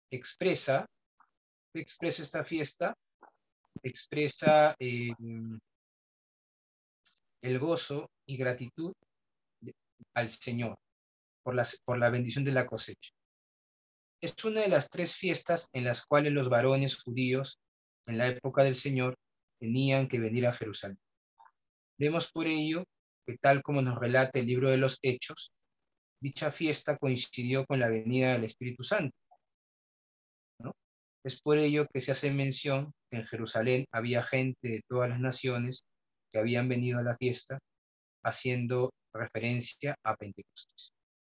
¿Qué expresa esta fiesta? Expresa el gozo y gratitud al Señor por la bendición de la cosecha. Es una de las 3 fiestas en las cuales los varones judíos en la época del Señor tenían que venir a Jerusalén. Vemos por ello que, tal como nos relata el libro de los Hechos, dicha fiesta coincidió con la venida del Espíritu Santo, ¿no? Es por ello que se hace mención que en Jerusalén había gente de todas las naciones que habían venido a la fiesta, haciendo referencia a Pentecostés.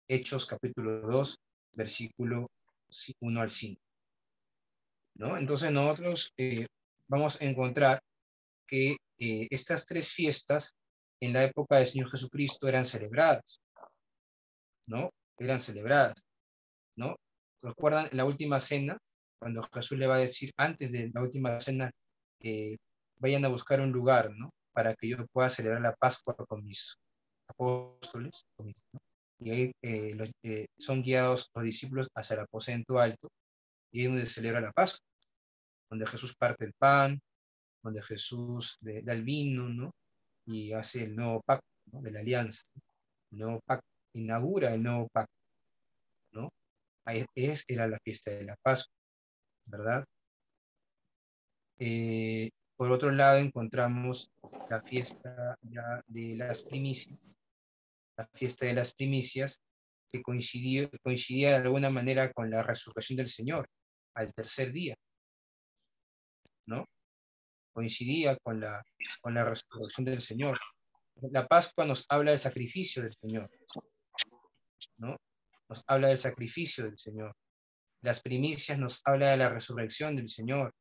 Hechos capítulo 2, versículo 1 al 5. ¿No? Entonces nosotros vamos a encontrar que estas 3 fiestas en la época del Señor Jesucristo eran celebradas, ¿no? Eran celebradas, ¿no? ¿Recuerdan la última cena? Cuando Jesús le va a decir, antes de la última cena, vayan a buscar un lugar, ¿no? Para que yo pueda celebrar la Pascua con mis apóstoles, ¿no? Y ahí son guiados los discípulos hacia el aposento alto, y es donde se celebra la Pascua, donde Jesús parte el pan, donde Jesús da el vino, ¿no? Y hace el nuevo pacto, ¿no? De la alianza, el nuevo pacto, inaugura el nuevo pacto, ¿no? Ahí era la fiesta de la Pascua, ¿verdad? Por otro lado encontramos la fiesta ya de las primicias, la fiesta de las primicias, que coincidía de alguna manera con la resurrección del Señor al tercer día, ¿no? Coincidía con la resurrección del Señor. La Pascua nos habla del sacrificio del Señor, ¿no? Nos habla del sacrificio del Señor. Las primicias nos habla de la resurrección del Señor.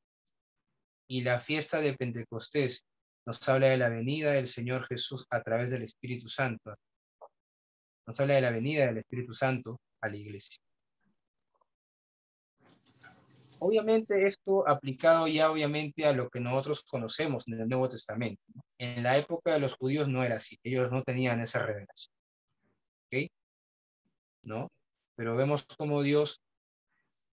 Y la fiesta de Pentecostés nos habla de la venida del Señor Jesús a través del Espíritu Santo. Nos habla de la venida del Espíritu Santo a la iglesia. Obviamente esto aplicado ya obviamente a lo que nosotros conocemos en el Nuevo Testamento. En la época de los judíos no era así. Ellos no tenían esa revelación. ¿Ok? ¿No? Pero vemos cómo Dios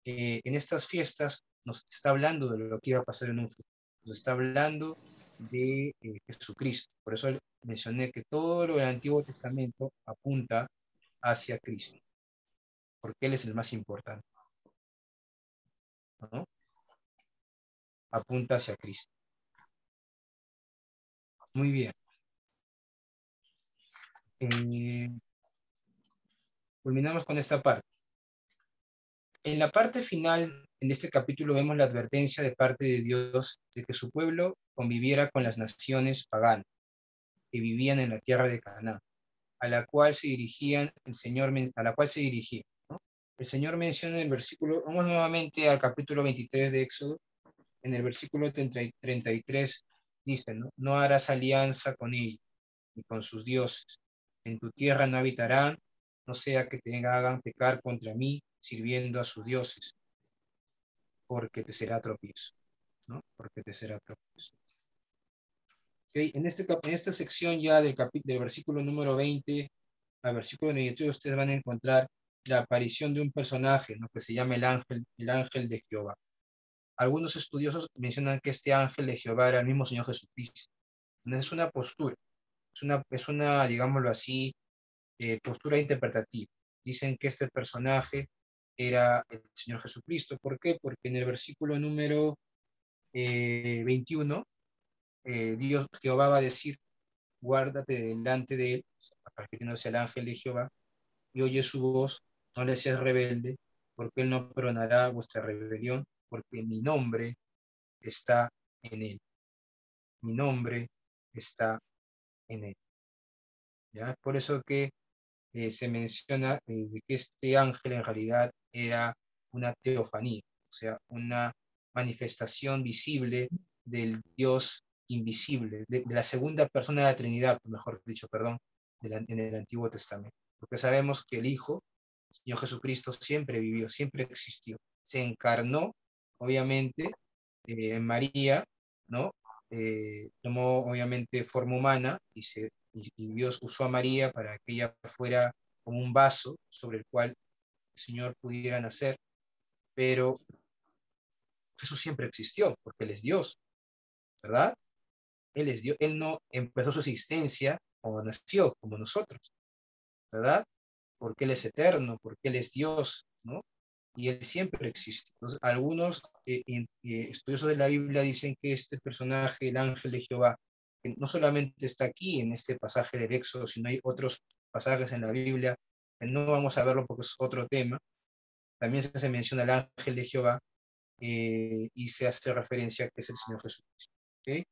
en estas fiestas nos está hablando de lo que iba a pasar en un futuro. Nos está hablando de Jesucristo. Por eso mencioné que todo lo del Antiguo Testamento apunta hacia Cristo, porque Él es el más importante, ¿no? Apunta hacia Cristo. Muy bien. Culminamos con esta parte. En la parte final, en este capítulo, vemos la advertencia de parte de Dios de que su pueblo conviviera con las naciones paganas que vivían en la tierra de Canaán, a la cual se dirigía, ¿no? El Señor menciona en el versículo, vamos nuevamente al capítulo 23 de Éxodo, en el versículo 33 dice, ¿no? No harás alianza con ellos, ni con sus dioses. En tu tierra no habitarán, no sea que te hagan pecar contra mí, sirviendo a sus dioses, porque te será tropiezo, ¿no? Porque te será tropiezo. ¿Okay? En esta sección ya del versículo número 20 al versículo 23, ustedes van a encontrar la aparición de un personaje, ¿no? Que se llama el ángel de Jehová. Algunos estudiosos mencionan que este ángel de Jehová era el mismo Señor Jesucristo. No es una postura, es una, digámoslo así, postura interpretativa. Dicen que este personaje era el Señor Jesucristo. ¿Por qué? Porque en el versículo número 21, Jehová va a decir, guárdate delante de él, refiriéndose al ángel de Jehová, y oye su voz, no le seas rebelde, porque él no perdonará vuestra rebelión, porque mi nombre está en él. Mi nombre está en él. ¿Ya? Por eso que se menciona de que este ángel en realidad era una teofanía, o sea, una manifestación visible del Dios invisible, de la segunda persona de la Trinidad, mejor dicho, perdón, en el Antiguo Testamento. Porque sabemos que el Hijo, el Señor Jesucristo, siempre vivió, siempre existió. Se encarnó, obviamente, en María, ¿no? Tomó, obviamente, forma humana y Dios usó a María para que ella fuera como un vaso sobre el cual el Señor pudiera nacer, pero Jesús siempre existió, porque Él es Dios, ¿verdad? Él es Dios, Él no empezó su existencia o nació como nosotros, ¿verdad? Porque Él es eterno, porque Él es Dios, ¿no? Y Él siempre existe. Entonces, algunos estudiosos de la Biblia dicen que este personaje, el ángel de Jehová, que no solamente está aquí en este pasaje del Éxodo, sino hay otros pasajes en la Biblia, que no vamos a verlo porque es otro tema. También se menciona el ángel de Jehová y se hace referencia a que es el Señor Jesús. ¿Okay?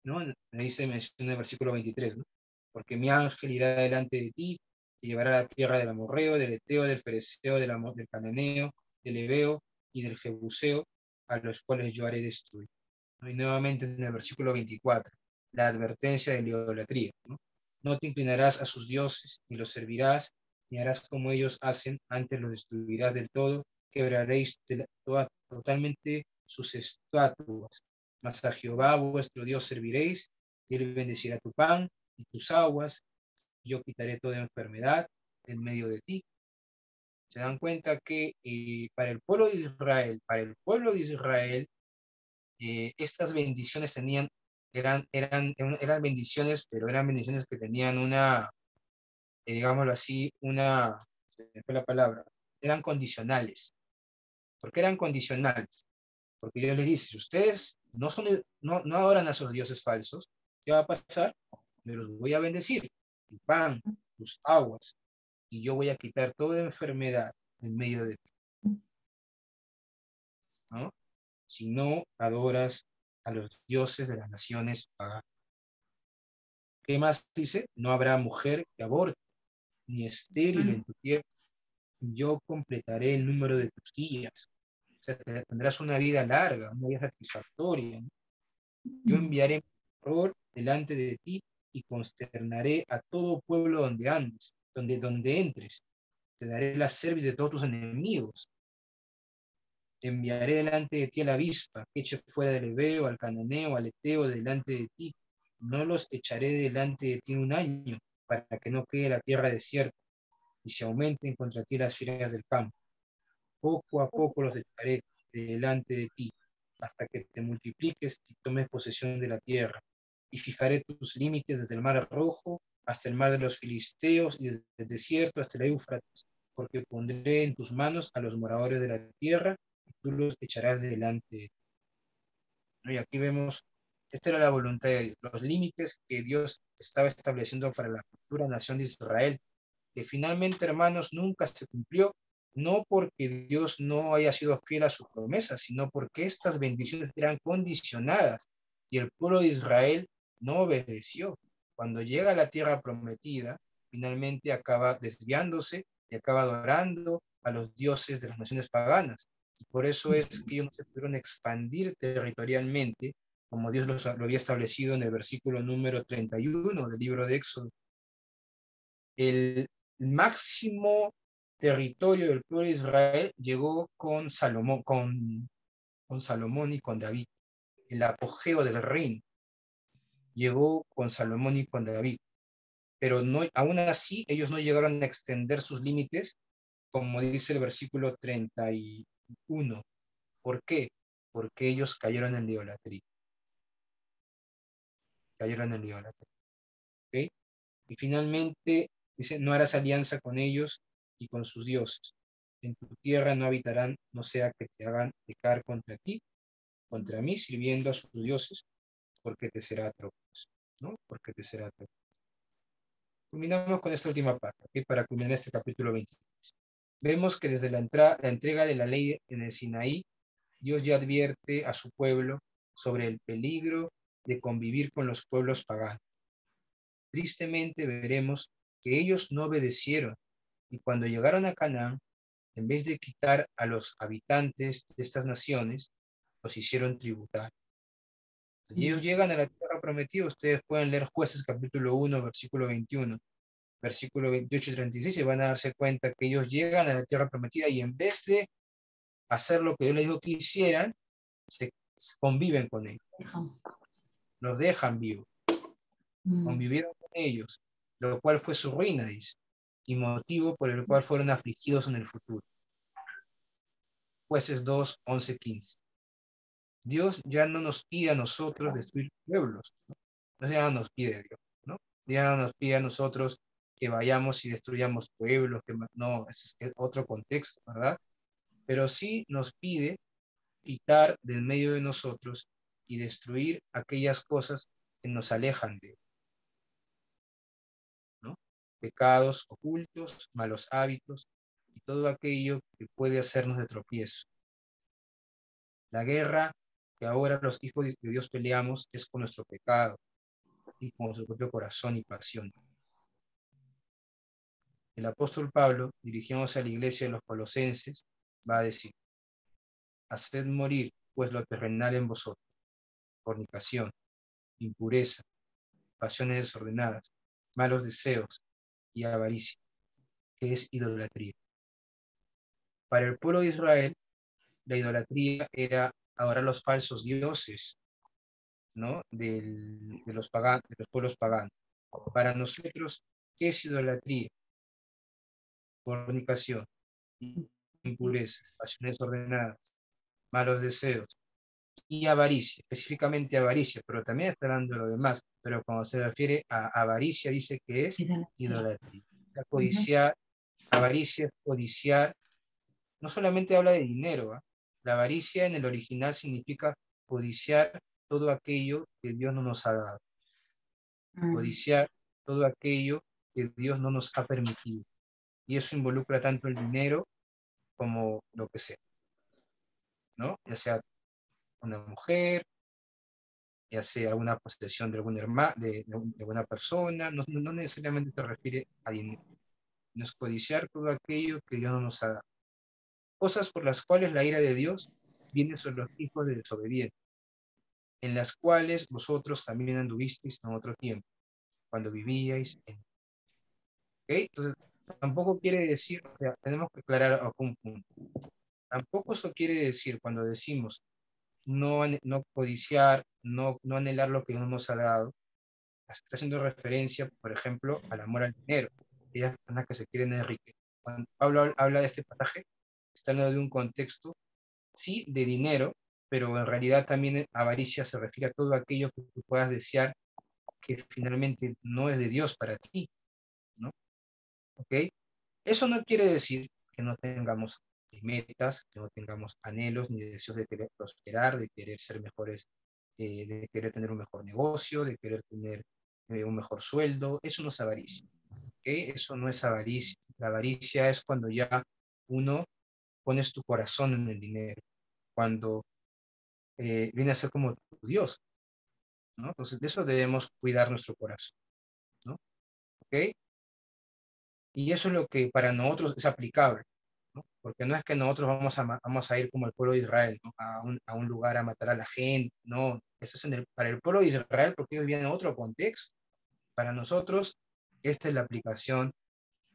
¿No? Menciona el versículo 23, ¿no? Porque mi ángel irá delante de ti y llevará a la tierra del amorreo, del eteo, del fereceo, del cananeo, del heveo y del jebuseo, a los cuales yo haré destruir. ¿No? Y nuevamente en el versículo 24, la advertencia de la idolatría. ¿No? No te inclinarás a sus dioses, ni los servirás, ni harás como ellos hacen, antes los destruirás del todo, quebraréis totalmente sus estatuas. Mas a Jehová vuestro Dios serviréis, y él bendecirá tu pan y tus aguas, y yo quitaré toda enfermedad en medio de ti. Se dan cuenta que para el pueblo de Israel, estas bendiciones eran bendiciones, pero eran bendiciones que tenían una, digámoslo así, se me fue la palabra, eran condicionales. ¿Por qué eran condicionales? Porque Dios les dice, si ustedes no adoran a sus dioses falsos, ¿qué va a pasar? Me los voy a bendecir, tu pan, tus aguas, y yo voy a quitar toda enfermedad en medio de ti, ¿no? Si no adoras a los dioses de las naciones paganas. ¿Qué más dice? No habrá mujer que aborte, ni estéril en tu tierra. Yo completaré el número de tus días. O sea, tendrás una vida larga, una vida satisfactoria, ¿no? Yo enviaré mi terror delante de ti y consternaré a todo pueblo donde andes, donde entres. Te daré la cerviz de todos tus enemigos. Enviaré delante de ti a la avispa, que eche fuera del heveo, al cananeo, al eteo, delante de ti. No los echaré delante de ti 1 año, para que no quede la tierra desierta, y se aumenten contra ti las fieras del campo. Poco a poco los echaré delante de ti, hasta que te multipliques y tomes posesión de la tierra. Y fijaré tus límites desde el mar Rojo hasta el mar de los Filisteos y desde el desierto hasta el Éufrates, porque pondré en tus manos a los moradores de la tierra y tú los echarás delante de ti. Y aquí vemos, esta era la voluntad de Dios, los límites que Dios estaba estableciendo para la futura nación de Israel, que finalmente, hermanos, nunca se cumplió, no porque Dios no haya sido fiel a su promesa, sino porque estas bendiciones eran condicionadas y el pueblo de Israel no obedeció. Cuando llega a la tierra prometida, finalmente acaba desviándose y acaba adorando a los dioses de las naciones paganas. Y por eso es que ellos no se pudieron expandir territorialmente, como Dios lo había establecido en el versículo número 31 del libro de Éxodo. El máximo territorio del pueblo de Israel llegó con Salomón, con Salomón y con David, el apogeo del reino. llegó con Salomón y con David, pero no, aún así ellos no llegaron a extender sus límites, como dice el versículo 31. ¿Por qué? Porque ellos cayeron en idolatría. Cayeron en idolatría. ¿Okay? Y finalmente dice, no harás alianza con ellos y con sus dioses. En tu tierra no habitarán, no sea que te hagan pecar contra ti, contra mí, sirviendo a sus dioses, porque te será tropiezo, ¿no? Porque te será tropiezo. Culminamos con esta última parte, ¿okay? Para culminar este capítulo 23. Vemos que desde la entrega de la ley en el Sinaí, Dios ya advierte a su pueblo sobre el peligro de convivir con los pueblos paganos. Tristemente veremos que ellos no obedecieron y cuando llegaron a Canaán, en vez de quitar a los habitantes de estas naciones, los hicieron tributar. Y ellos llegan a la tierra prometida, ustedes pueden leer Jueces capítulo 1, versículo 21, versículo 28 y 36, y van a darse cuenta que ellos llegan a la tierra prometida y en vez de hacer lo que Dios les dijo que hicieran, se conviven con ellos, los dejan vivos, convivieron con ellos, lo cual fue su ruina, dice, y motivo por el cual fueron afligidos en el futuro. Jueces 2, 11, 15. Dios ya no nos pide a nosotros destruir pueblos, ¿no? No, ya no nos pide Dios, ¿no? Ya no nos pide a nosotros que vayamos y destruyamos pueblos, no, ese es otro contexto, ¿verdad? Pero sí nos pide quitar del medio de nosotros y destruir aquellas cosas que nos alejan de Él, ¿no? Pecados ocultos, malos hábitos y todo aquello que puede hacernos de tropiezo. La guerra que ahora los hijos de Dios peleamos es con nuestro pecado y con nuestro propio corazón y pasión. El apóstol Pablo, dirigiéndose a la iglesia de los colosenses, va a decir: haced morir pues lo terrenal en vosotros, fornicación, impureza, pasiones desordenadas, malos deseos y avaricia, que es idolatría. Para el pueblo de Israel, la idolatría era adorar los falsos dioses, ¿no? De los pueblos paganos. Para nosotros, ¿qué es idolatría? Fornicación, impureza, pasiones desordenadas, malos deseos y avaricia, específicamente avaricia, pero también está hablando de lo demás, pero cuando se refiere a avaricia dice que es idolatría. La codiciar, avaricia es codiciar, no solamente habla de dinero, ¿eh? La avaricia en el original significa codiciar todo aquello que Dios no nos ha dado, codiciar todo aquello que Dios no nos ha permitido, y eso involucra tanto el dinero como lo que sea, ¿no? Ya sea una mujer, ya sea alguna posesión de alguna de alguna persona, no necesariamente se refiere a dinero. No es codiciar todo aquello que Dios no nos ha dado. Cosas por las cuales la ira de Dios viene sobre los hijos de desobedientes, en las cuales vosotros también anduvisteis en otro tiempo, cuando vivíais en... ¿Okay? Entonces, tampoco quiere decir, o sea, tenemos que aclarar algún punto. Tampoco eso quiere decir cuando decimos no codiciar, no anhelar lo que Dios nos ha dado, está haciendo referencia, por ejemplo, al amor al dinero, aquellas personas que se quieren enriquecer. Cuando Pablo habla de este pasaje, está hablando de un contexto, sí, de dinero, pero en realidad también avaricia se refiere a todo aquello que tú puedas desear que finalmente no es de Dios para ti, ¿no? ¿Ok? Eso no quiere decir que no tengamos metas, que no tengamos anhelos ni deseos de querer prosperar, de querer ser mejores, de querer tener un mejor negocio, de querer tener un mejor sueldo. Eso no es avaricia. ¿Okay? Eso no es avaricia. La avaricia es cuando ya uno pones tu corazón en el dinero, cuando viene a ser como tu Dios, ¿no? Entonces de eso debemos cuidar nuestro corazón, ¿no? ¿Ok? Y eso es lo que para nosotros es aplicable, ¿no? Porque no es que nosotros vamos a ir como el pueblo de Israel, ¿no? A un lugar a matar a la gente, no, eso es para el pueblo de Israel porque ellos vienen en otro contexto. Para nosotros, esta es la aplicación,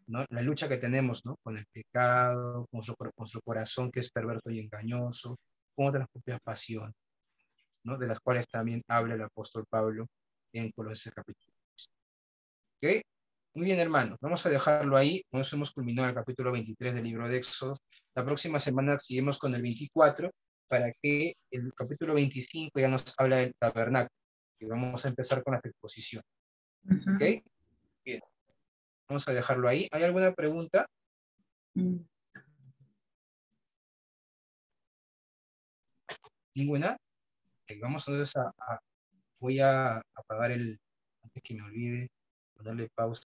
¿no? La lucha que tenemos, ¿no? Con el pecado, con su corazón que es perverso y engañoso, con otras propias pasiones, ¿no? De las cuales también habla el apóstol Pablo en Colosenses capítulo 2. ¿Ok? Muy bien, hermanos. Vamos a dejarlo ahí. Con eso hemos culminado el capítulo 23 del libro de Éxodo. La próxima semana seguimos con el 24 para que el capítulo 25 ya nos habla del tabernáculo. Y vamos a empezar con la exposición. ¿Ok? Bien. Vamos a dejarlo ahí. ¿Hay alguna pregunta? ¿Ninguna? Vamos entonces voy a apagar antes que me olvide, ponerle pausa.